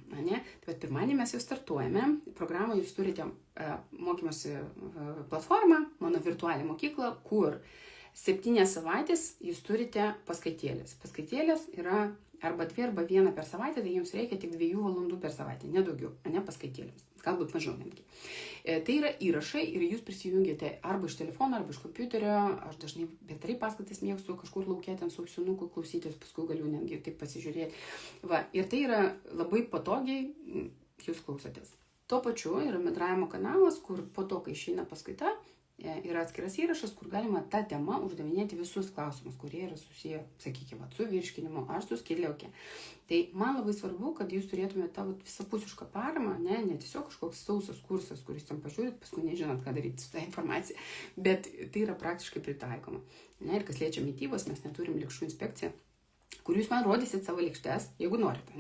Tai pirmadienį mes jau startuojame. Programą jūs turite mokymosi platformą, mano virtualią mokyklą, kur 7 savaitės jūs turite paskaitėlės. Paskaitėlės yra arba 2 arba 1 per savaitę, tai jums reikia tik 2 valandų per savaitę, nedaugiau, paskaitėlėms. Galbūt mažiau netgi. Tai yra įrašai ir jūs prisijungiate arba iš telefono, arba iš kompiuterio. Aš dažnai bendrai paskaitas mėgstu kažkur lauke, ten su ausinuku klausytis, paskui galiu netgi taip pasižiūrėti. Ir tai yra labai patogiai, jūs klausotės. Tuo pačiu yra bendravimo kanalas, kur po to, kai išeina paskaita, yra atskiras įrašas, kur galima tą temą uždavinėti visus klausimus, kurie yra susiję, sakykime, su virškinimu ar su skydliaukė. Tai man labai svarbu, kad jūs turėtumėte tą visapusišką paramą, ne tiesiog kažkoks sausas kursas, kuris ten pažiūrit, paskui nežinot, ką daryti su tą informacija, bet tai yra praktiškai pritaikoma. Ir kas liečia mitybos, mes neturim lėkščių inspekciją, kur jūs man rodysit savo lėkštes, jeigu norite,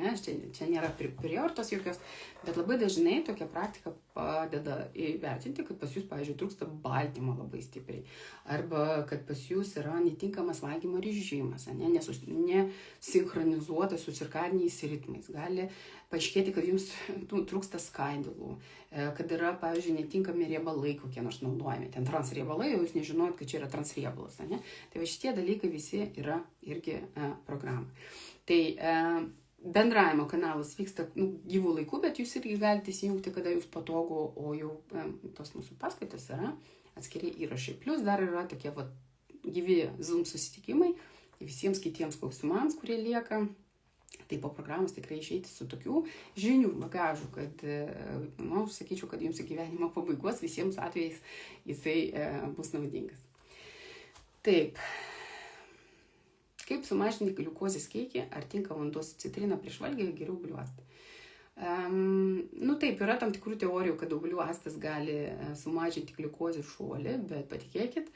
čia nėra prievartos jokios, bet labai dažnai tokia praktika padeda įvertinti, kad pas jūs, pavyzdžiui, trūksta baltymo labai stipriai, arba kad pas jūs yra netinkamas valgymo režimas, nesinchronizuotas su cirkadiniais ritmais, gali paaiškėti, kad jums trūksta skaidulų, kad yra, pavyzdžiui, netinkami riebalai kokie nors naudojami, ten transriebalai, o jūs nežinojot, kad čia yra transriebalas, Tai va šitie dalykai visi yra irgi programai. Tai bendravimo kanalas vyksta gyvų laikų, bet jūs irgi galite įsijungti, kada jūs patogu, o jau tos mūsų paskaitos yra atskiri įrašai. Plus dar yra tokie gyvi Zoom susitikimai visiems kitiems klausimams, kurie lieka. Tai po programos tikrai išeiti su tokių žinių bagažų, kad, sakyčiau, kad jums gyvenimo pabaigos visiems atvejais jisai bus naudingas. Taip. Kaip sumažinti gliukozės kiekį, ar tinka vanduo su citrina prieš valgį, geriau obuolių actą? Taip, yra tam tikrų teorijų, kad obuolių actas gali sumažinti gliukozės šuolį, bet patikėkit,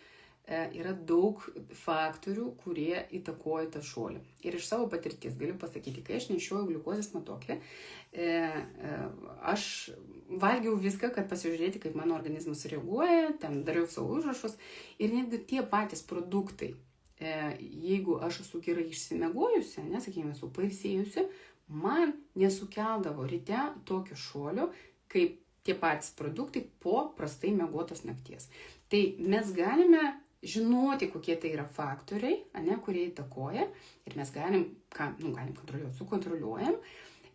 yra daug faktorių, kurie įtakoja tą šuolį. Ir iš savo patirties galiu pasakyti, kai aš nešioju gliukozės matuoklį, aš valgiau viską, kad pasižiūrėti, kaip mano organizmas reaguoja, ten dariau savo užrašus ir netgi tie patys produktai, jeigu aš esu gerai išsimiegojusi, sakykime, esu pailsėjusi, man nesukeldavo ryte tokio šuolio, kaip tie patys produktai po prastai miegotos nakties. Tai mes galime žinoti, kokie tai yra faktoriai, kurie įtakoja, ir mes galim kontroliuoti, sukontroliuojam,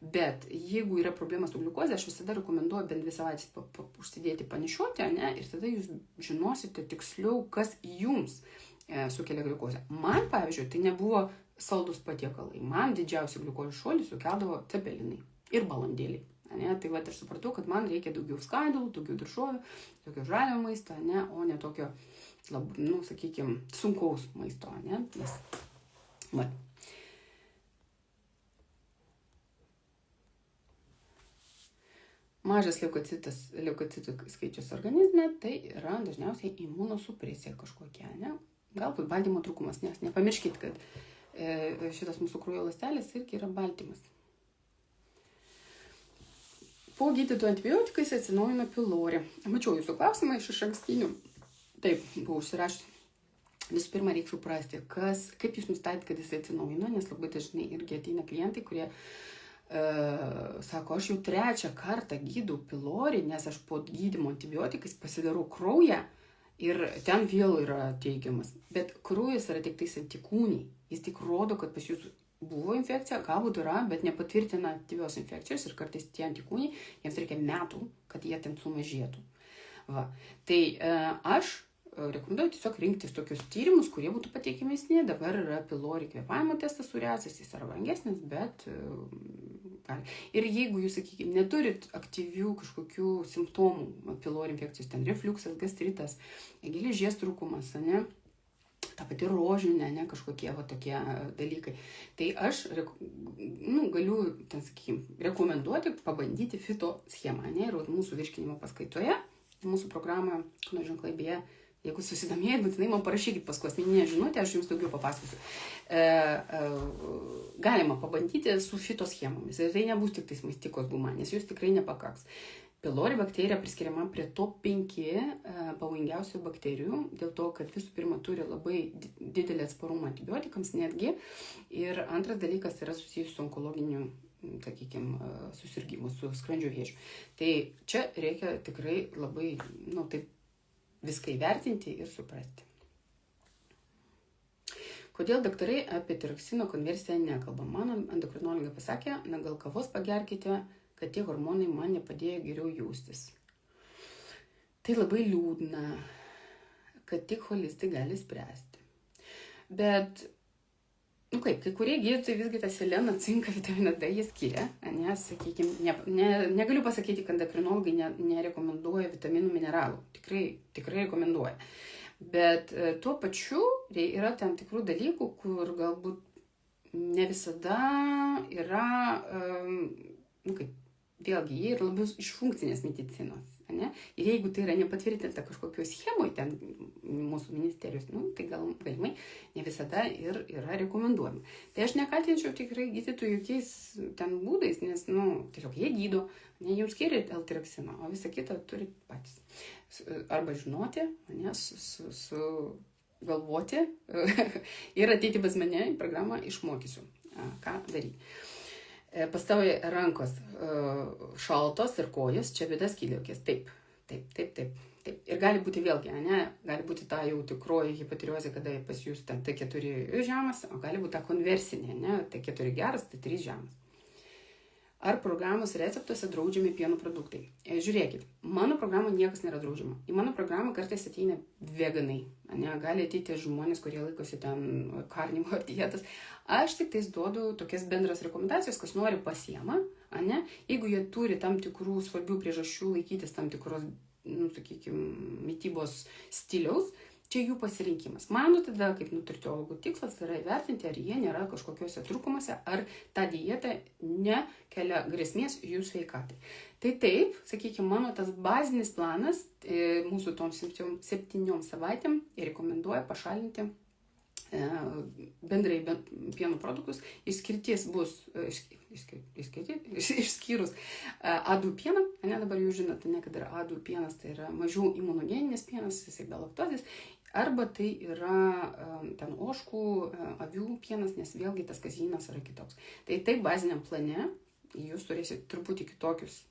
bet jeigu yra problema su gliukozė, aš visada rekomenduoju bent 2 savaitės užsidėti panešioti, ir tada jūs žinosite tiksliau, kas jums sukelia gliukozę. Man, pavyzdžiui, tai nebuvo saldus patiekalai. Man didžiausią gliukozės šuolį sukeldavo cepelinai ir balandėliai. Tai aš supratau, kad man reikia daugiau skaidulų, daugiau daržovių, tokio žalio maisto, o ne tokio, sakykime, sunkaus maisto. Mažas leukocitų skaičius organizme, tai yra dažniausiai imunosupresija kažkokia, Galbūt baltymo trūkumas, nes nepamirškit, kad šitas mūsų kraujo ląstelės irgi yra baltymas. Po gydytojų antibiotikais atsinaujino pilorį. Mačiau jūsų klausimą iš ankstinių. Taip, buvau užsirašęs. Visų pirma, reikia suprasti, kaip jūs nustatėt, kad jis atsinaujino, nes labai dažnai irgi ateina klientai, kurie sako, aš jau 3 kartą gydau pilorį, nes aš po gydymo antibiotikais pasidarau kraują ir ten vėl yra teigiamas. Bet kraujas yra tik tais antikūniai. Jis tik rodo, kad pas jūs buvo infekcija, galbūt yra, bet nepatvirtina aktyvios infekcijos ir kartais tie antikūniai, jiems reikia metų, kad jie ten sumažėtų. Tai aš rekomenduoju tiesiog rinktis tokius tyrimus, kurie būtų pateikiamesni. Dabar yra pilorį kvėpavimo testas su reakcijais, jis yra brangesnis, bet gali. Ir jeigu jūs, sakykime, neturit aktyvių kažkokių simptomų pilorį infekcijos, ten refliuksas, gastritas, geležies trūkumas, ta pati rožinė, kažkokie tokie dalykai. Tai aš galiu, rekomenduoti pabandyti fito schemą. Ir mūsų virškinimo paskaitoje, mūsų programoje, kūno ženklai beje, jeigu susidomėjai, būtinai man parašykit paskui asmeninę žinutę, aš jums daugiau papasakosiu. Galima pabandyti su fito schemomis. Ir tai nebus tik tais maistikos guma, nes jūs tikrai nepakaks. Pilori bakterija priskiriama prie top 5 pavojingiausių bakterijų, dėl to, kad visų pirma turi labai didelį atsparumą antibiotikams netgi. Ir antras dalykas yra susijęs su onkologiniu, susirgymu, su skrandžio vėžiu. Tai čia reikia tikrai labai, taip viską įvertinti ir suprasti. Kodėl daktarai apie tiroksino konversiją nekalba? Mano endokrinologė pasakė, gal kavos pagerkite, kad tie hormonai man nepadėjo geriau jaustis. Tai labai liūdna, kad tik holistai gali spręsti. Bet Kaip, kai kurie gydytojai visgi tą seleną, cinką, vitaminą D jie skiria, nes, sakykime, negaliu pasakyti, kad endokrinologai nerekomenduoja vitaminų mineralų. Tikrai rekomenduoja. Bet tuo pačiu yra tam tikrų dalykų, kur galbūt ne visada yra, vėlgi, jie yra labiau iš funkcinės medicinos. Ne? Ir jeigu tai yra nepatvirtinta kažkokio schemoje ten mūsų ministerijos, tai galimai ne visada ir yra rekomenduojama. Tai aš nekaltinčiau tikrai gydytojų jokiais ten būdais, nes, tiesiog jie gydo, ne jums skiria L-tiroksino, o visą kitą turit patys. Arba žinoti, galvoti ir ateiti pas mane į programą, išmokysiu, ką daryti. Pastoviai rankos šaltos ir kojas, čia bėda skydliaukės. Taip. Ir gali būti vėlgi, gali būti ta jau tikroji hipotireozė, kada pas jūs ten T4 žemas, o gali būti ta konversinė, T4 geras, T3 žemas. Ar programos receptuose draudžiami pieno produktai? Žiūrėkit, mano programą niekas nėra draudžiama. Į mano programą kartais ateina veganai. Gali ateiti žmonės, kurie laikosi ten karnimo dietas. Aš tik tais duodu tokias bendras rekomendacijas, kas nori pasiema. Jeigu jie turi tam tikrų svarbių priežasčių laikytis tam tikros, mitybos stiliaus, čia jų pasirinkimas. Mano tada, kaip nutritiologų tikslas, yra įvertinti, ar jie nėra kažkokiuose trūkumuose, ar ta dieta nekelia grėsmės jų sveikatai. Tai taip, sakykime, mano tas bazinis planas mūsų tom 7 savaitėm rekomenduoja pašalinti bendrai pieno produktus. Išskirtis bus, išskyrus A2 pieną, dabar jau žinote, kad yra A2 pienas, tai yra mažiau imunogeninis pienas, jisai be laktozės, arba tai yra ten ožkų, avių pienas, nes vėlgi tas kazeinas yra kitoks. Tai taip baziniam plane jūs turėsite truputį kitokias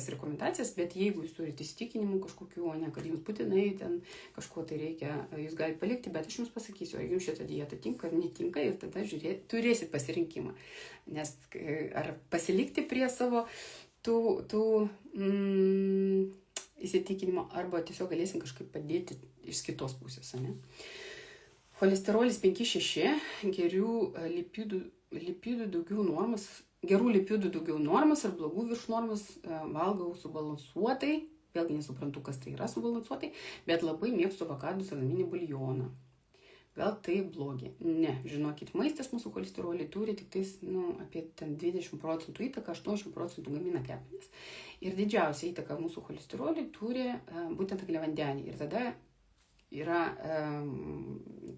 rekomendacijas, bet jeigu jūs turite įsitikinimų kažkokių, kad jums būtinai ten kažko tai reikia, jūs galite palikti, bet aš jums pasakysiu, ar jums šitą dietą tinka ar netinka, ir tada turėsit pasirinkimą. Nes ar pasilikti prie savo tų įsitikinimo, arba tiesiog galėsim kažkaip padėti iš kitos pusės. Cholesterolis 5-6, gerų lipidų daugiau normas ar blogų virš normas, valgau subalansuotai, vėlgi nesuprantu, kas tai yra subalansuotai, bet labai mėgstu avokadų salaminį buljoną. Gal tai blogi? Ne, žinokit, maistas mūsų cholesterolį turi tik tais, apie 20% įtaką, 80% gamina kepenys. Ir didžiausia įtaka mūsų cholesterolį turi būtent angliavandeniai. Ir tada yra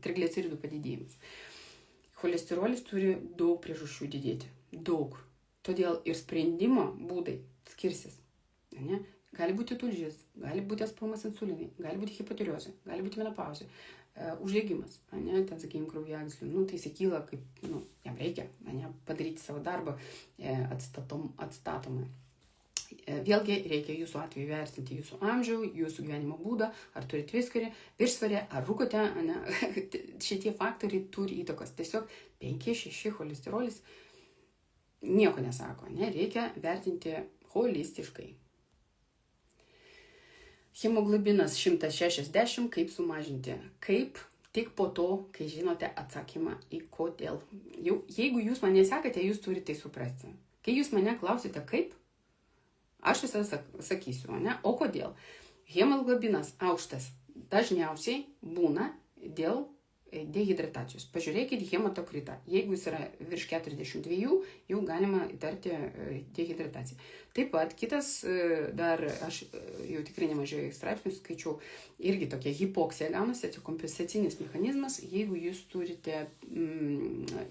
trigliceridų padidėjimas. Cholesterolis turi daug priežasčių didėti. Daug. Todėl ir sprendimo būdai skirsis. Gali būti tulžis, gali būti atspaumas insulinai, gali būti hipotireozė, gali būti menopauzė, uždegimas, ten, sakykime, kraujagyslių, tai jis kyla, kaip, jam reikia, padaryti savo darbą atstatomai. Vėlgi reikia jūsų atveju vertinti jūsų amžių, jūsų gyvenimo būdą, ar turite viršsvorį, ar rūkote, šitie faktoriai turi įtakos. Tiesiog 5-6 cholesterolis nieko nesako, reikia vertinti holistiškai. Hemoglobinas 160, kaip sumažinti? Kaip? Tik po to, kai žinote atsakymą į kodėl. Jeigu jūs mane sekate, jūs turite tai suprasti. Kai jūs mane klausite kaip, aš visada sakysiu, o kodėl? Hemoglobinas aukštas dažniausiai būna dėl dehidratacijos. Pažiūrėkit hematokritą. Jeigu jis yra virš 42, jau galima įtarti dehidrataciją. Taip pat kitas, dar aš jau tikrai nemažai straipsnių skaičiau, irgi tokia hipoksija gaunasi, tai kompensacinis mechanizmas. Jeigu jūs turite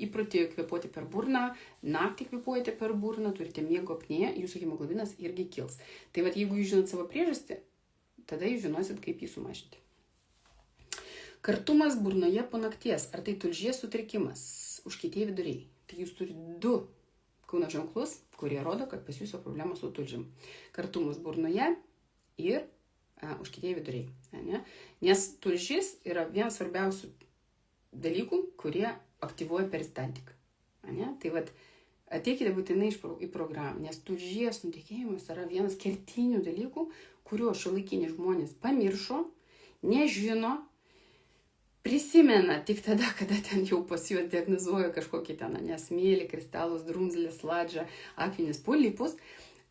įprotį kvėpuoti per burną, naktį kvėpuojate per burną, turite miego apnėją, jūsų hemoglobinas irgi kils. Tai vat, jeigu jūs žinot savo priežastį, tada jūs žinosit, kaip jį sumažinti. Kartumas burnoje po nakties. Ar tai tulžies sutrikimas? Užkietėję viduriai. Tai jūs turite 2 kūno ženklus, kurie rodo, kad pas jūsų problema su tulžim. Kartumas burnoje ir užkietėję viduriai. Nes tulžis yra vienas svarbiausių dalykų, kurie aktyvuoja peristaltiką. Tai vat, ateikite būtinai į programą, nes tulžies nutekėjimas yra vienas kertinių dalykų, kuriuo šiuolaikiniai žmonės pamiršo, nežino, prisimena tik tada, kada ten jau pas juos diagnozuoja kažkokį ten smėlį, kristalus, drumzlės, ladžą, akmenis, polipus.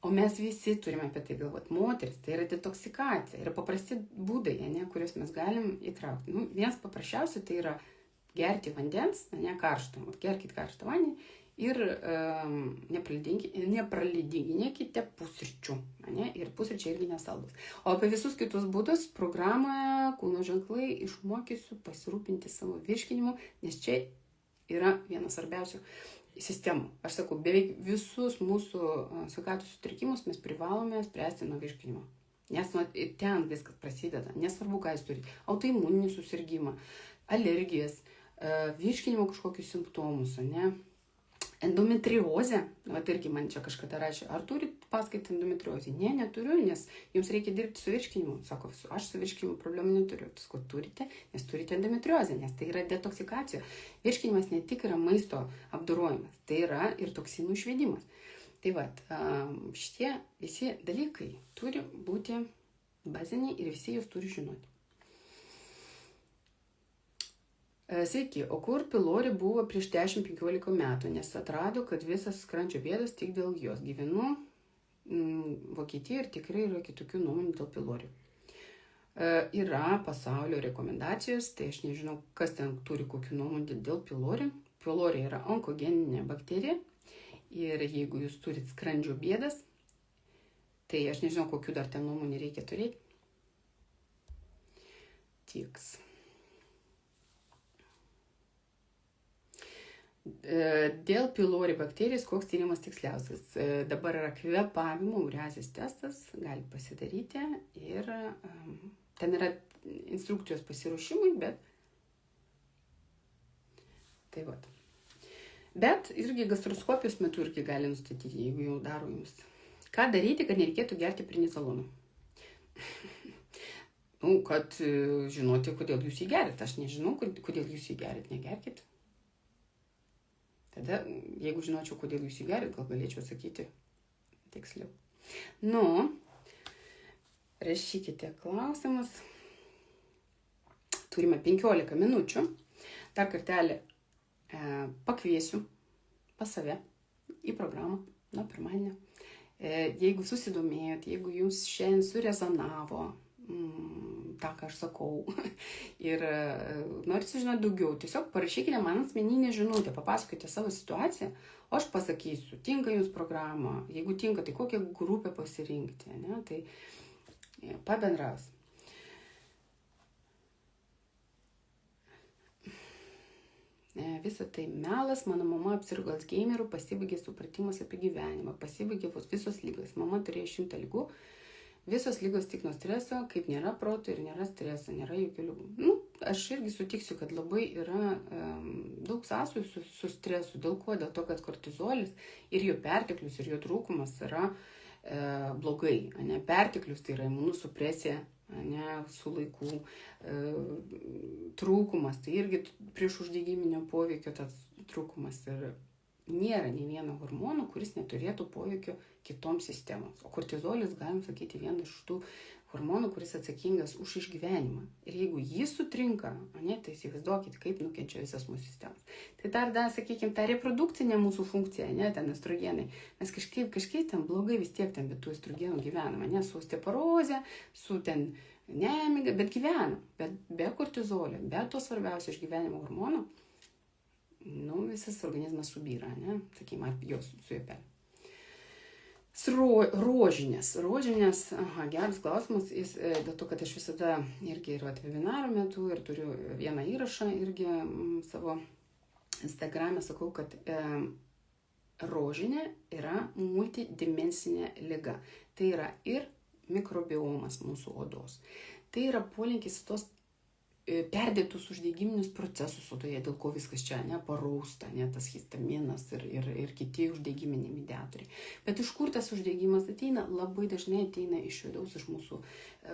O mes visi turime apie tai galvoti. Moteris, tai yra detoksikacija. Yra paprasti būdai, kuriuos mes galim įtraukti. Vienas paprasčiausia tai yra gerti vandens, karšto. Gerkit karštą vandenį ir nepraleidinėkite pusryčių. Ir pusryčiai irgi nesaldus. O apie visus kitus būdus programoje Kūno ženklai išmokysiu pasirūpinti savo virškinimu, nes čia yra vienas svarbiausių sistemų. Aš sakau, beveik visus mūsų sveikatos sutrikimus mes privalome spręsti nuo virškinimo. Nes ten viskas prasideda. Nesvarbu, ką jūs turite. Autoimuninį susirgymą, alergijas, virškinimo kažkokius simptomus, endometriozę. Irgi man čia kažkada rašė, ar turit paskaitą endometriozę? Ne, neturiu, nes jums reikia dirbti su virškinimu. Sako, aš su virškinimu problemų neturiu. Ko turite? Nes turite endometriozę, nes tai yra detoksikacija. Virškinimas ne tik yra maisto apdorojimas, tai yra ir toksinų išvedimas. Tai šitie visi dalykai turi būti baziniai ir visi jūs turi žinoti. Sveiki, o kur Pilori buvo prieš 10-15 metų, nes atrado, kad visas skrandžio bėdas tik dėl jos. Gyvenu Vokietijoje ir tikrai yra kitokių nuomonių dėl Pilori. Yra pasaulio rekomendacijos, tai aš nežinau, kas ten turi kokių nuomonių dėl Pilori. Pilori yra onkogeninė bakterija ir jeigu jūs turit skrandžio bėdas, tai aš nežinau, kokių dar ten nuomonių reikia turėti. Tiks. Dėl Pilori bakterijos, koks tyrimas tiksliausias? Dabar yra kvėpavimo ureazės testas, gali pasidaryti ir ten yra instrukcijos pasiruošimui, bet tai vat. Bet irgi gastroskopijos metu irgi gali nustatyti, jeigu jau daro jums. Ką daryti, kad nereikėtų gerti prednisolonų? Kad žinoti, kodėl jūs jį gerit. Aš nežinau, kodėl jūs jį gerit, negerkit. Tada, jeigu žinočiau, kodėl jūs jį gerit, gal galėčiau sakyti tiksliau. Rašykite klausimus. Turime 15 minučių. Dar kartelį pakviesiu pas save į programą nuo pirmadienio. Jeigu susidomėjot, jeigu jums šiandien surezonavo tą, ką aš sakau, ir norit sužinoti daugiau, tiesiog parašykite man asmeninę žinutę, papasakokite savo situaciją, o aš pasakysiu, tinka jums programa, jeigu tinka, tai kokią grupę pasirinkti, tai pabendraus. Visa tai melas, mano mama apsirgo Alzheimeru, pasibaigė supratimas apie gyvenimą, pasibaigė visos lygos, mama turėjo 100 lygų, visos lygos tik nuo streso, kaip nėra proto ir nėra streso, nėra jokių lygų. Aš irgi sutiksiu, kad labai yra daug sąsajų su stresu. Dėl ko? Dėl to, kad kortizolis ir jo perteklius ir jo trūkumas yra blogai. Perteklius tai yra imunosupresija, su laikų trūkumas, tai irgi prieš uždegiminio poveikio tas trūkumas ir nėra nei vieno hormono, kuris neturėtų poveikio kitoms sistemoms. O kortizolis, galim sakyti, vienas iš tų hormonų, kuris atsakingas už išgyvenimą. Ir jeigu jis sutrinka, tai įsivaizduokit, kaip nukenčia visas mūsų sistemas. Tai dar, sakykime, ta reprodukcinė mūsų funkcija, ten estrogenai, mes kažkaip ten blogai vis tiek ten be tų estrogenų gyvename, su osteoporoze, su ten nemiga, bet gyvenam. Bet be kortizolio, be to svarbiausio išgyvenimo hormono, visas organizmas subyra, sakykime, jos sujopelė. Rožinės, geras klausimas, dėl to, kad aš visada irgi ir webinaro metu ir turiu vieną įrašą irgi savo Instagram'e, sakau, kad rožinė yra multidimensinė liga. Tai yra ir mikrobiomas mūsų odos. Tai yra polinkis tos perdėtus uždegiminius procesus odoje, dėl ko viskas čia parausta, tas histaminas ir kiti uždegiminiai mediatoriai. Bet iš kur tas uždegimas ateina? Labai dažnai ateina iš vidaus, iš mūsų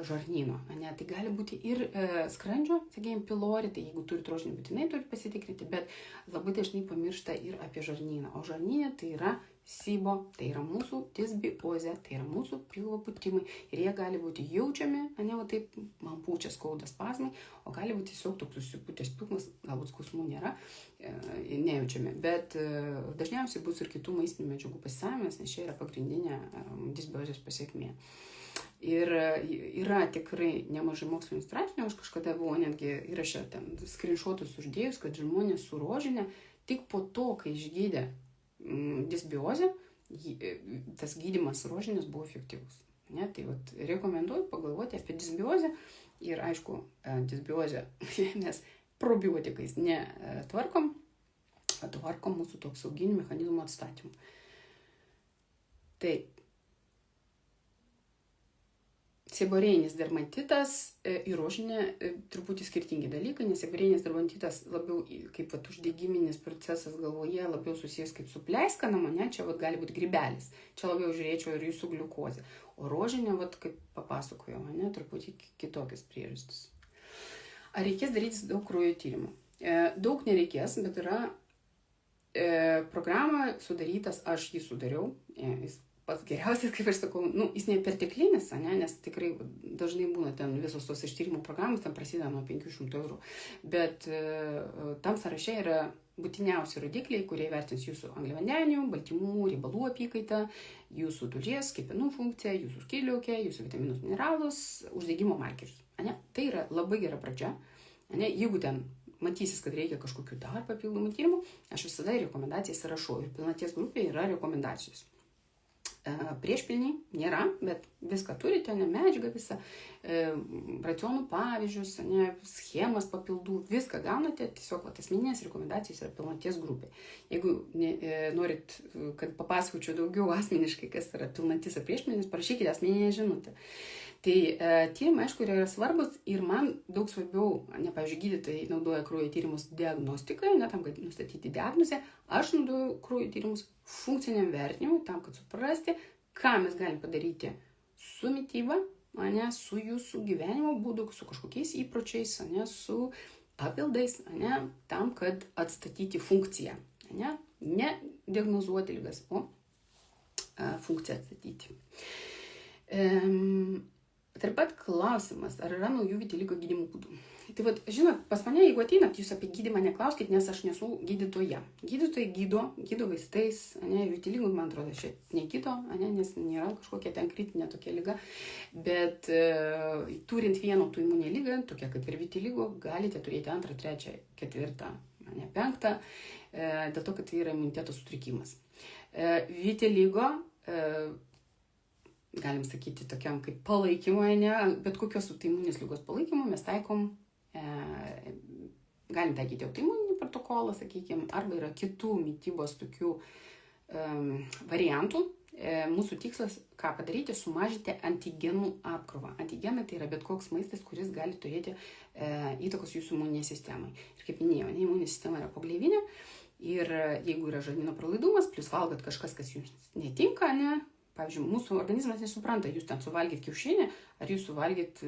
žarnyno. Ne? Tai gali būti ir skrandžio, sakykime, pilori, tai jeigu turit rožinį, būtinai turit pasitikrinti, bet labai dažnai pamiršta ir apie žarnyną. O žarnynė tai yra SIBO, tai yra mūsų disbiozė, tai yra mūsų pilvo pūtimai ir jie gali būti jaučiami, ne, va taip, man pučia skauda spazmai, o gali būti tiesiog toks susipūtęs pilnas, galbūt skausmų nėra, nejaučiami, bet dažniausiai bus ir kitų maistinių medžiagų pasisavinimas, nes čia yra pagrindinė disbiozės pasiekmė. Ir yra tikrai nemažai mokslinių straipsnių, aš kažkada buvau netgi įrašę ten skrinšotus uždėjus, kad žmonės su rožinė tik po to, kai išgydė disbiozę, tas gydymas rožinės buvo efektyvus. Ne? Tai vat, rekomenduoju pagalvoti apie disbiozę ir aišku, disbiozę mes probiotikais netvarkom, atvarkom mūsų tų apsauginių mechanizmų atstatymų. Tai seborėjinis dermatitas ir rožinė truputį skirtingi dalykai, nes seborėjinis dermatitas labiau kaip vat, uždegiminis procesas galvoje, labiau susijęs kaip su pleiskanama, ne, čia vat, gali būti grybelis, čia labiau žiūrėčiau ir jūsų gliukozė, o rožinė, vat, kaip papasakojau, ne, truputį kitokias priežastis. Ar reikės daryti daug kraujo tyrimų? Daug nereikės, bet yra programa sudarytas, aš jį sudariau, jis pats geriausias, kaip aš sakau, jis neperteklinis, ne, nes tikrai dažnai būna ten visos tos ištyrimo programos, ten prasideda nuo 500 €, bet tam sąraše yra būtiniausi rodikliai, kurie vertins jūsų angliavandenių, baltymų, riebalų apykaitą, jūsų tulžies, kepenų funkciją, jūsų skydliaukę, jūsų vitaminus, mineralus, uždegimo markerius. Ne? Tai yra labai gera pradžia. Ne? Jeigu ten matysis, kad reikia kažkokių dar papildomų tyrimų, aš visada rekomendacijas rašau ir pilnaties grupėje yra rekomendacijos. Priešpilniai nėra, bet viską turite, ne, medžiagą visą, racionų pavyzdžius, ne, schemas papildų, viską gaunate, tiesiog asmeninės rekomendacijos yra pilnaties grupė. Jeigu norit, kad papasakočiau daugiau asmeniškai, kas yra pilnatis ar priešpilnis, parašykite asmeninę žinutę. Tai tyrimai, aišku, yra svarbus ir man daug svarbiau, ne, pavyzdžiui, gydytojai naudoja kraujo tyrimus diagnostikai, ne, tam, kad nustatyti diagnozę, aš naudoju kraujo tyrimus funkciniam vertinimui, tam, kad suprasti, ką mes galim padaryti su mityba, ne, su jūsų gyvenimo būdu, su kažkokiais įpročiais, ne, su papildais, ne, tam, kad atstatyti funkciją, ne diagnozuoti ligas, o funkciją atstatyti. Taip pat klausimas, ar yra naujų vitiligo gydymo būdų. Tai vat, žinot, pas mane, jeigu ateinat, jūs apie gydymą neklauskit, nes aš nesu gydytoja. Gydytojai gydo vaistais, ne, vitiligo, man atrodo, šiaip negydo, ne, nes nėra kažkokia ten kritinė tokia liga, bet turint vieną autoimuninę ligą, tokia kaip ir vitiligo, galite turėti 2, 3, 4, ne 5, dėl to, kad tai yra imuniteto sutrikimas. Vitiligo galim sakyti, tokiam kaip palaikymo, ne, bet kokios autoimuninės ligos palaikymo mes taikom, galim taikyti autoimuninį protokolą, sakykime, arba yra kitų mitybos tokių variantų. Mūsų tikslas, ką padaryti, sumažinti antigenų apkrovą. Antigenai tai yra bet koks maistas, kuris gali turėti įtakos jūsų imuninė sistemai. Ir kaip minėjau, imuninė sistema yra pogleivinė ir jeigu yra žarnyno pralaidumas, plus valgot kažkas, kas jums netinka, ne, pavyzdžiui, mūsų organizmas nesupranta, jūs ten suvalgyt kiaušinį, ar jūs suvalgyt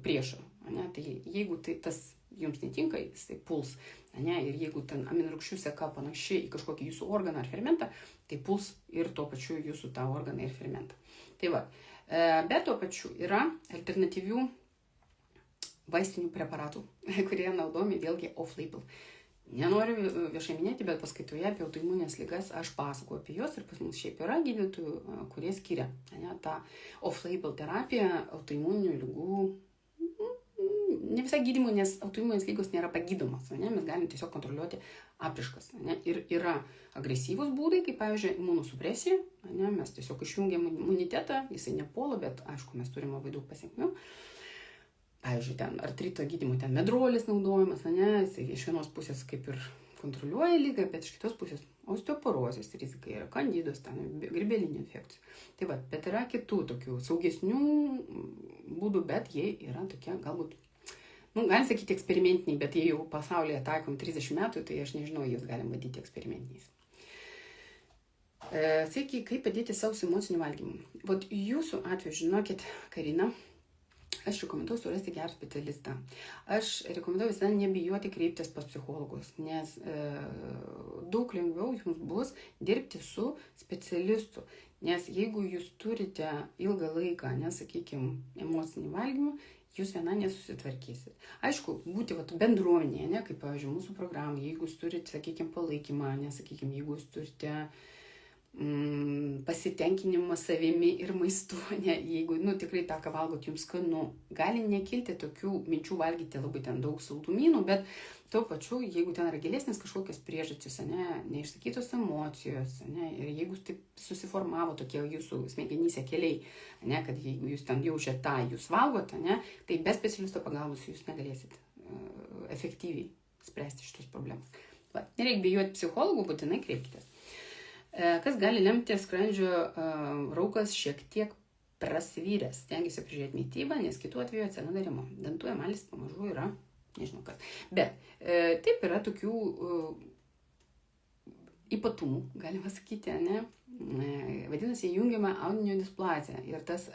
priešą. Ne? Tai jeigu tai tas jums netinka, jis tai puls. Ne? Ir jeigu ten aminorūgščių seka panašiai į kažkokį jūsų organą ar fermentą, tai puls ir tuo pačiu jūsų tą organą ir fermentą. Tai va, bet tuo pačiu yra alternatyvių vaistinių preparatų, kurie naudomi vėlgi off-label. Nenoriu viešai minėti, bet paskaitoje apie autoimuninės ligas aš pasakoju apie juos ir pas mus šiaip yra gydytojų, kurie skiria, ne, tą off-label terapiją autoimuninių ligų. Ne visai gydymų, nes autoimuninės lygos nėra pagydomas, ne, mes galim tiesiog kontroliuoti apraiškas. Ne, ir yra agresyvūs būdai, kaip pavyzdžiui imunosupresija, ne, mes tiesiog išjungiam imunitetą, jisai nepuola, bet aišku, mes turime labai daug pasekmių. Pavyzdžiui, ten artrito gydymo, ten medrolis naudojimas, ne, jisai iš vienos pusės kaip ir kontroliuoja lygą, bet iš kitos pusės osteoporozės rizika yra, kandidos, ten grybelinių infekcijų. Tai va, bet yra kitų tokių saugesnių būdų, bet jie yra tokie galbūt, galim sakyti eksperimentiniai, bet jie jau pasaulyje taikom 30 metų, tai aš nežinau, jūs galim vadyti eksperimentiniais. Sveiki, kaip padėti savo emociniu valgymu? Vat jūsų atveju, žinokit, Karina, Aš rekomenduoju surasti gerą specialistą. Aš rekomenduoju visada nebijoti kreiptis pas psichologus, nes daug lengviau jums bus dirbti su specialistu. Nes jeigu jūs turite ilgą laiką, nesakykime, emocinį valgymą, jūs viena nesusitvarkysit. Aišku, būti bendruomenėje, ne, kaip, pavyzdžiui, mūsų programai, jeigu jūs turite, sakykime, palaikymą, nesakykime, jeigu jūs turite pasitenkinimą savimi ir maistu, ne, jeigu, tikrai tą, ką valgot, jums skanu, gali nekilti tokių minčių valgyti labai ten daug saldumynų, bet tuo pačiu, jeigu ten yra gilesnės kažkokios priežastys, neišsakytos emocijos, ir jeigu taip susiformavo tokie jūsų smegenyse keliai, kad jeigu jūs ten jaučiate tą, jūs valgote, tai be specialisto pagalbos jūs negalėsit efektyviai spręsti šitos problemas. Nereikia bijoti psichologų, būtinai kreipkitės. Kas gali lemti skrandžio raukas šiek tiek prasvyręs. Stengiuosi prižiūrėti mitybą, nes kitų atveju atsiranda rėmuo. Dantų emalis pamažu yra, nežinau kas. Bet taip yra tokių ypatumų, galima sakyti, vadinasi jungiama audinio displazija. Ir tas,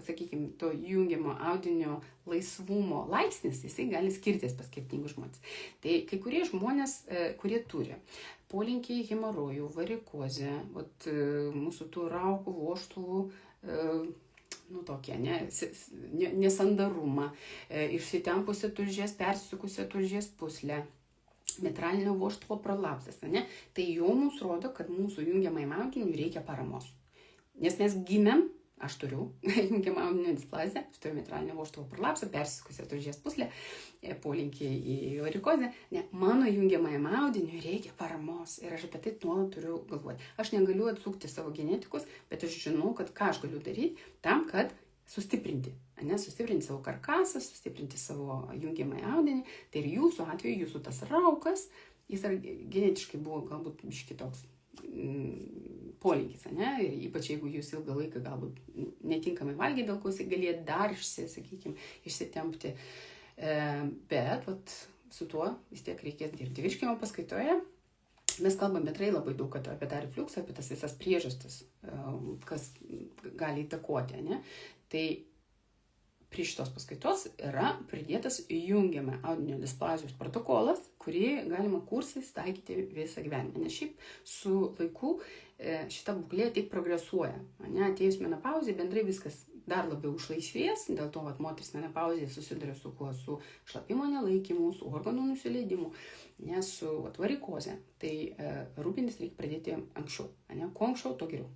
sakykime, to jungiamo audinio laisvumo laipsnis, jisai gali skirtis pas skirtingus žmonės. Tai kai kurie žmonės, kurie turi polinkį į hemorojų, varikozę, mūsų tų raukų, vožtuvų, tokie, nesandarumą, išsitempusią tulžies, persisukusią tulžies puslę, mitralinio vožtuvo prolapsas, tai jau mums rodo, kad mūsų jungiamajam audiniui reikia paramos. Nes mes gimėm, aš turiu jungiamą audinio displaziją, aš turiu mitralinio vožtuvo prolapsą, persisukusią tulžies puslę, polinkį į varikozę, mano jungiamajam audiniui reikia paramos ir aš apie tai nuolat turiu galvoti. Aš negaliu atsukti savo genetikos, bet aš žinau, kad ką aš galiu daryti tam, kad sustiprinti savo karkasą, sustiprinti savo jungiamąjį audinį. Tai ir jūsų atveju, jūsų tas raukas, jis genetiškai buvo galbūt biški toks polinkis, ir ypač jeigu jūs ilgą laiką galbūt netinkamai valgė, dėl ko jis galėjo dar išsitempti. Bet su tuo vis tiek reikės dirbti. Virškinimo paskaitoje mes kalbam bendrai labai daug apie tą refliuksą, apie tas visas priežastis, kas gali įtakoti. Tai prie šitos paskaitos yra pridėtas jungiamą audinio displazijos protokolas, kurį galima kursais taikyti visą gyvenimą. Nes šiaip su laiku šita būklė tik progresuoja. Atėjus menopauzė bendrai viskas dar labiau išlaisvės, dėl to moteris menopauzėje susiduria su kuo? Su šlapimo nelaikymu, su organų nusileidimu, su varikoze. Tai rūpintis reikia pradėti anksčiau. Kuo anksčiau, to geriau.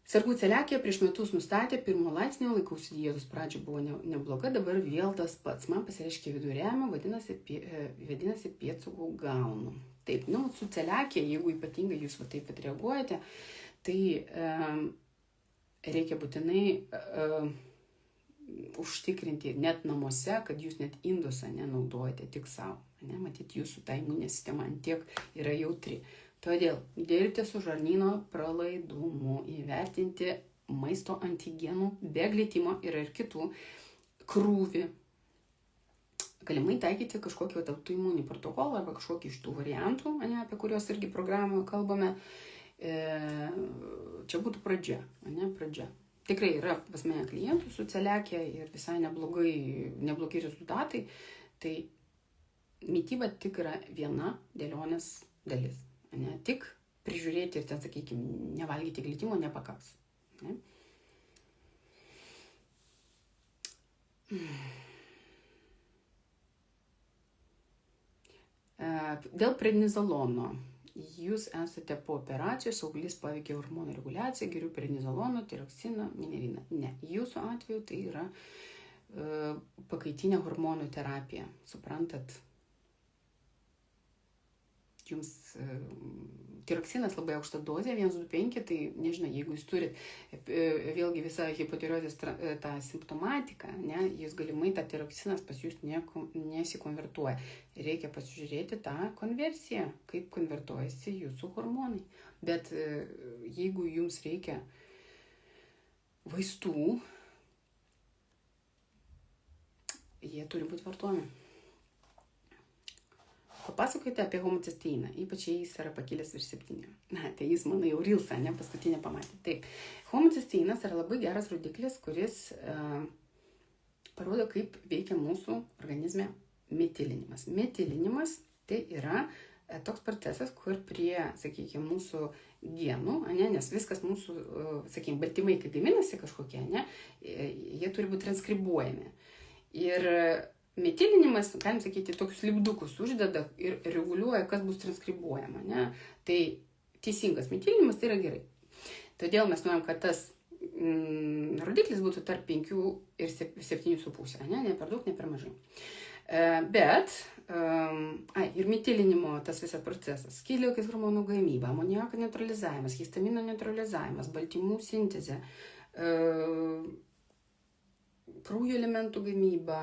Sergu celiakija, prieš metus nustatė, 1 laipsnio, laikausi dietos, pradžia buvo nebloga, dabar vėl tas pats. Man pasireiškia viduriavimą, vadinasi pėdsakų gaunu. Taip, su celiakija, jeigu ypatingai jūs taip reaguojate, tai reikia būtinai užtikrinti net namuose, kad jūs net indusą nenaudojate tik savo. Matyti, jūsų ta imuninė sistema antiek yra jautri. Todėl dirbti su žarnyno pralaidumu, įvertinti maisto antigenų be glitimo ir kitų krūvį. Galimai taikyti kažkokį autoimuninį protokolą arba kažkokį iš tų variantų, apie kuriuos irgi programoje kalbame. Čia būtų pradžia. Tikrai yra pas mane klientų su celiakija ir visai neblogi rezultatai. Tai mityba tik yra viena dėlionės dalis. Tik prižiūrėti ir ten, sakykime, nevalgyti glitimo nepakaks. Dėl prednizolono. Jūs esate po operacijos, auglys paveikia hormonų reguliaciją, geriu prednizolono, tiroksiną, mineriną. Ne, jūsų atveju tai yra pakaitinė hormonų terapija. Suprantat? Jums tiroksinas labai aukšta dozė, 1,25, tai nežinau, jeigu jūs turit vėlgi visą hipotireozės tą simptomatiką, jūs galimai tą tiroksinas pas jūs nesikonvertuoja. Reikia pasižiūrėti tą konversiją, kaip konvertuojasi jūsų hormonai. Bet jeigu jums reikia vaistų, jie turi būti vartojami. Papasakokite apie homocisteiną, ypač jis yra pakilęs virš 7. Tai jūs mano jau rilsą, paskutinę pamatė. Taip, homocisteinas yra labai geras rodiklis, kuris parodo, kaip veikia mūsų organizme metilinimas. Metilinimas tai yra toks procesas, kur prie, sakykime, mūsų genų, nes viskas mūsų, sakykime, baltymai, kai gaminasi kažkokie, jie turi būti transkribuojami. Ir metilinimas, galim sakyti, tokius lipdukus uždeda ir reguliuoja, kas bus transkribuojama. Tai teisingas metilinimas tai yra gerai. Todėl mes norim, kad tas rodiklis būtų tarp 5 ir 7,5, ne per daug, ne per mažai. Bet, ir metilinimo tas visas procesas, skydliaukės hormonų gamyba, amoniako neutralizavimas, histamino neutralizavimas, baltymų sintezė, kraujo elementų gamyba,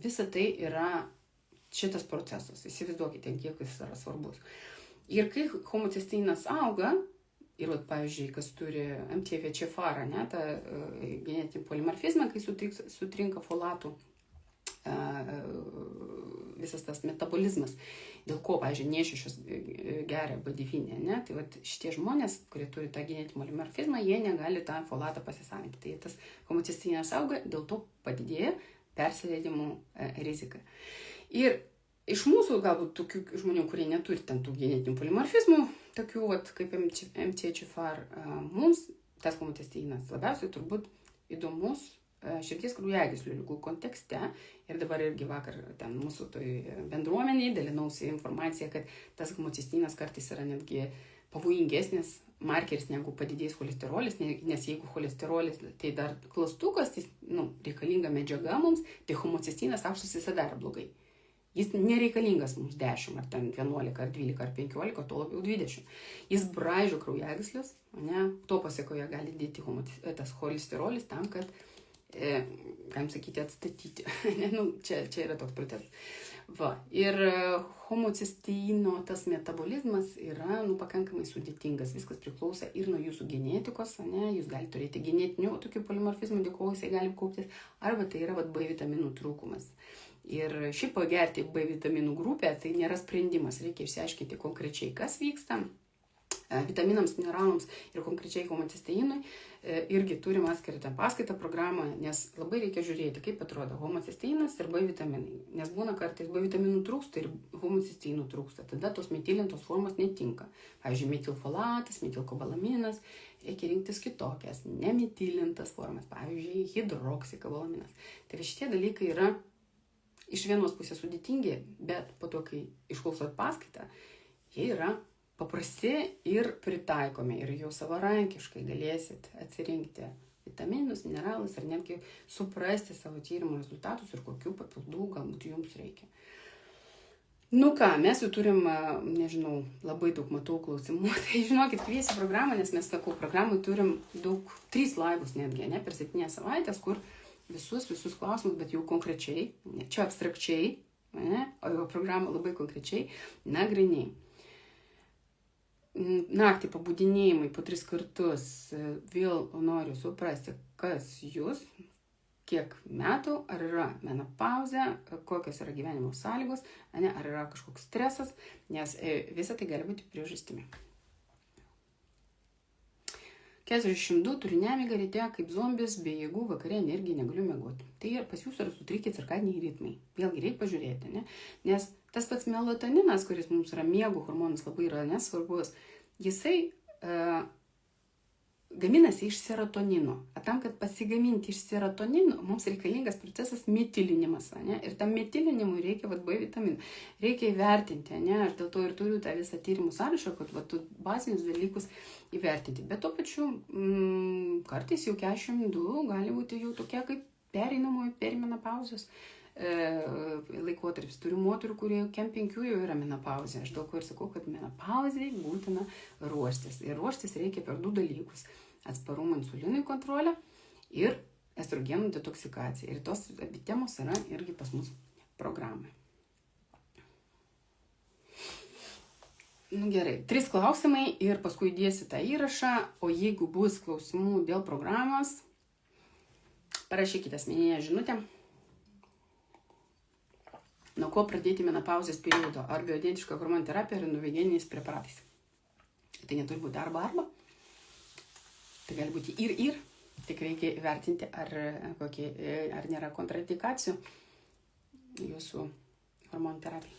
visa tai yra šitas procesas. Įsivaizduokite, kiek jis yra svarbus. Ir kai homocisteinas auga, ir, pavyzdžiui, kas turi MTHFR, tą genetinį polimorfizmą, kai sutrinka folatų visas tas metabolizmas, dėl ko, pavyzdžiui, nėščios geria B9, tai šitie žmonės, kurie turi tą genetinį polimorfizmą, jie negali tą folatą pasisavinti. Tai tas homocisteinas auga, dėl to padidėja persileidimų rizika. Ir iš mūsų, galbūt, tokių žmonių, kurie neturi ten tų genetinių polimorfizmų, tokių, kaip MTHFR, mums tas homocisteinas labiausiai turbūt įdomus širdies kraujagyslių ligų kontekste. Ir dabar irgi vakar ten mūsų bendruomeniai dalinausi informaciją, kad tas homocisteinas kartais yra netgi pavojingesnis markeris negu padidėjęs cholesterolis, nes jeigu cholesterolis tai dar klastukas, tai reikalinga medžiaga mums, tai homocisteinas aukštas visada yra blogai. Jis nereikalingas mums 10 ar 11 ar 12 ar 15, to labiau 20. Jis braižo kraujagyslės, to pasiekoje gali didėti tas cholesterolis tam, kad, galim sakyti, atstatyti. Čia yra toks procesas. Ir homocisteino tas metabolizmas yra pakankamai sudėtingas. Viskas priklauso ir nuo jūsų genetikos. Jūs galite turėti genetinių tokių polimorfizmų, dėl ko jisai gali kauptis, arba tai yra B vitaminų trūkumas. Ir šiaip pagerti B vitaminų grupę tai nėra sprendimas, reikia išsiaiškinti konkrečiai, kas vyksta. Vitaminams, mineralams ir konkrečiai homocisteinui irgi turim atskirtą paskaitą programą, nes labai reikia žiūrėti, kaip atrodo homocisteinas ir B vitaminai. Nes būna kartais B vitaminų trūksta ir homocisteinų trūksta, tada tos metilintos formos netinka. Pavyzdžiui, metilfolatas, metilkobalaminas, reikia rinktis kitokias, nemetilintas formas, pavyzdžiui, hidroksikobalaaminas. Tai šitie dalykai yra iš vienos pusės sudėtingi, bet po to, kai išklausot paskaitą, jie yra paprasti ir pritaikomi. Ir jau savarankiškai galėsit atsirinkti vitaminus, mineralus ir netgi suprasti savo tyrimo rezultatus ir kokių papildų galbūt jums reikia. Mes jau turim, nežinau, labai daug matau klausimų. Tai žinokit, kviesiu programą, nes mes, programų turim 3 laivus netgi, per 7 savaitės, kur visus klausimus, bet jau konkrečiai, čia abstrakčiai, o jau programą labai konkrečiai nagrinėjai. Naktį pabudinėjimai po 3 kartus, vėl noriu suprasti, kas jūs, kiek metų, ar yra menopauzė, kokios yra gyvenimo sąlygos, ar yra kažkoks stresas, nes visa tai gali būti priežastimi. 42 turiu nemigą ryte kaip zombis, be jėgų, vakare energiją negaliu miegoti. Tai ir pas jūs yra sutrikę cirkadiniai ritmai. Vėlgi reikia pažiūrėti, nes tas pats melatoninas, kuris mums yra miego hormonas, labai yra nesvarbus, jisai gaminasi iš serotonino. Tam, kad pasigaminti iš serotonino, mums reikalingas procesas metilinimas. Ir tam metilinimui reikia B vitaminų. Reikia įvertinti. Aš dėl to ir turiu tą visą tyrimų sąrašą, kad bazinius dalykus įvertinti. Bet to pačiu kartais jau 42 gali būti jau tokia kaip pereinamoji perimenopauzės laikotarpis. Turiu moterų, kurie 5 jau yra menopauzė. Aš dėl ko ir sakau, kad menopauzei būtina ruoštis. Ir ruoštis reikia per 2 dalykus. Atsparumo insulinui kontrolę ir estrogenų detoksikaciją. Ir tos abi temos yra irgi pas mus programai. Gerai, 3 klausimai ir paskui įdėsiu tą įrašą, o jeigu bus klausimų dėl programos, parašykite asmeninę žinutę. Nuo ko pradėti menopauzės periodo? Ar bioidentiška hormonų terapija ar nuvegeniniais preparatais? Tai neturi būti arba. Tai gali būti ir. Tik reikia įvertinti, ar nėra kontraindikacijų jūsų hormonų terapijai.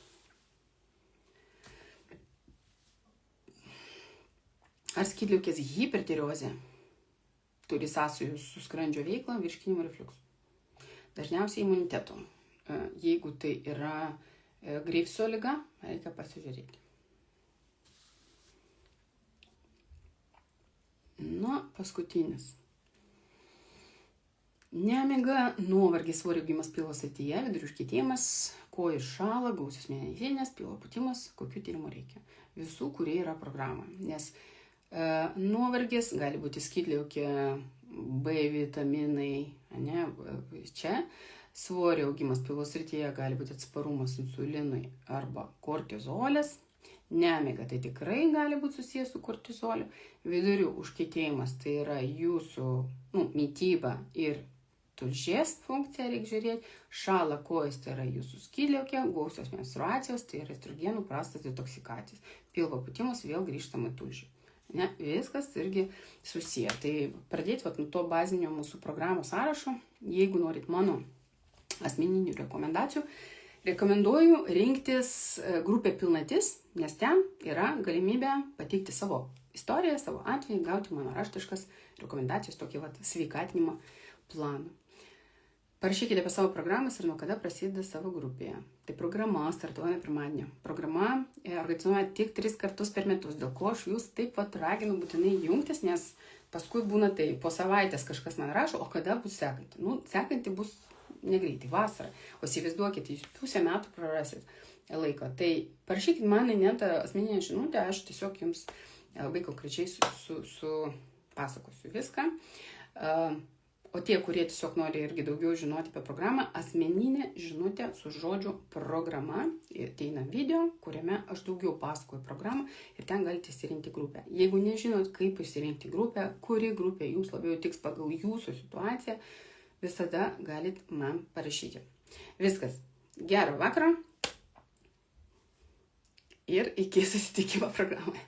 Ar skydliaukės hipertireozė turi sąsajų su skrandžio veikla, virškinimo refliuksu? Dažniausiai imuniteto. Jeigu tai yra Greivso liga, reikia pasižiūrėti. Paskutinis. Nemiga, nuovargis, svorio augimas pilvo srityje, vidurių užkietėjimas, kojų šąla, gausios mėnesinės, pilvo pūtimas, kokių tyrimų reikia. Visų, kurie yra programoje. Nes nuovargis gali būti skydliaukė, B vitaminai, čia svorio augimas pilvo srityje gali būti atsparumas insulinui arba kortizolės. Nemiga tai tikrai gali būti susijęs su kortizoliu. Vidurių užkietėjimas tai yra jūsų mityba ir tulžies funkcija, reikia žiūrėti. Šąla kojas tai yra jūsų skydliaukė, gausios menstruacijos tai yra estrogenų prastas detoksikacijos. Pilvo pūtimas vėl grįžtama į tulžį. Viskas irgi susiję. Tai pradėti nuo to bazinio mūsų programos sąrašo. Jeigu norit mano asmeninių rekomendacijų, rekomenduoju rinktis grupę Pilnatis, nes ten yra galimybė pateikti savo istoriją, savo atvejį, gauti mano raštiškas rekomendacijas, tokį sveikatinimo planą. Parašykite apie savo programas ir nuo kada prasideda savo grupėje. Tai programa startuoja pirmadienį. Programa organizuoja tik 3 kartus per metus, dėl ko aš jūs taip raginu būtinai jungtis, nes paskui būna tai, po savaitės kažkas man rašo, o kada bus sekanti? Sekanti bus negreitai, vasarą. O įsivaizduokite, pusę metų prarasit laiko. Tai parašykit man netą asmeninę žinutę, aš tiesiog jums labai konkrečiai pasakosiu viską. O tie, kurie tiesiog nori irgi daugiau žinoti apie programą, asmeninė žinutė su žodžiu programa. Ateina video, kuriame aš daugiau pasakoju programą ir ten galite išsirinkti grupę. Jeigu nežinot, kaip išsirinkti grupę, kuri grupė jums labiau tiks pagal jūsų situaciją, visada galit man parašyti. Viskas. Gero vakaro ir iki susitikimo programoje.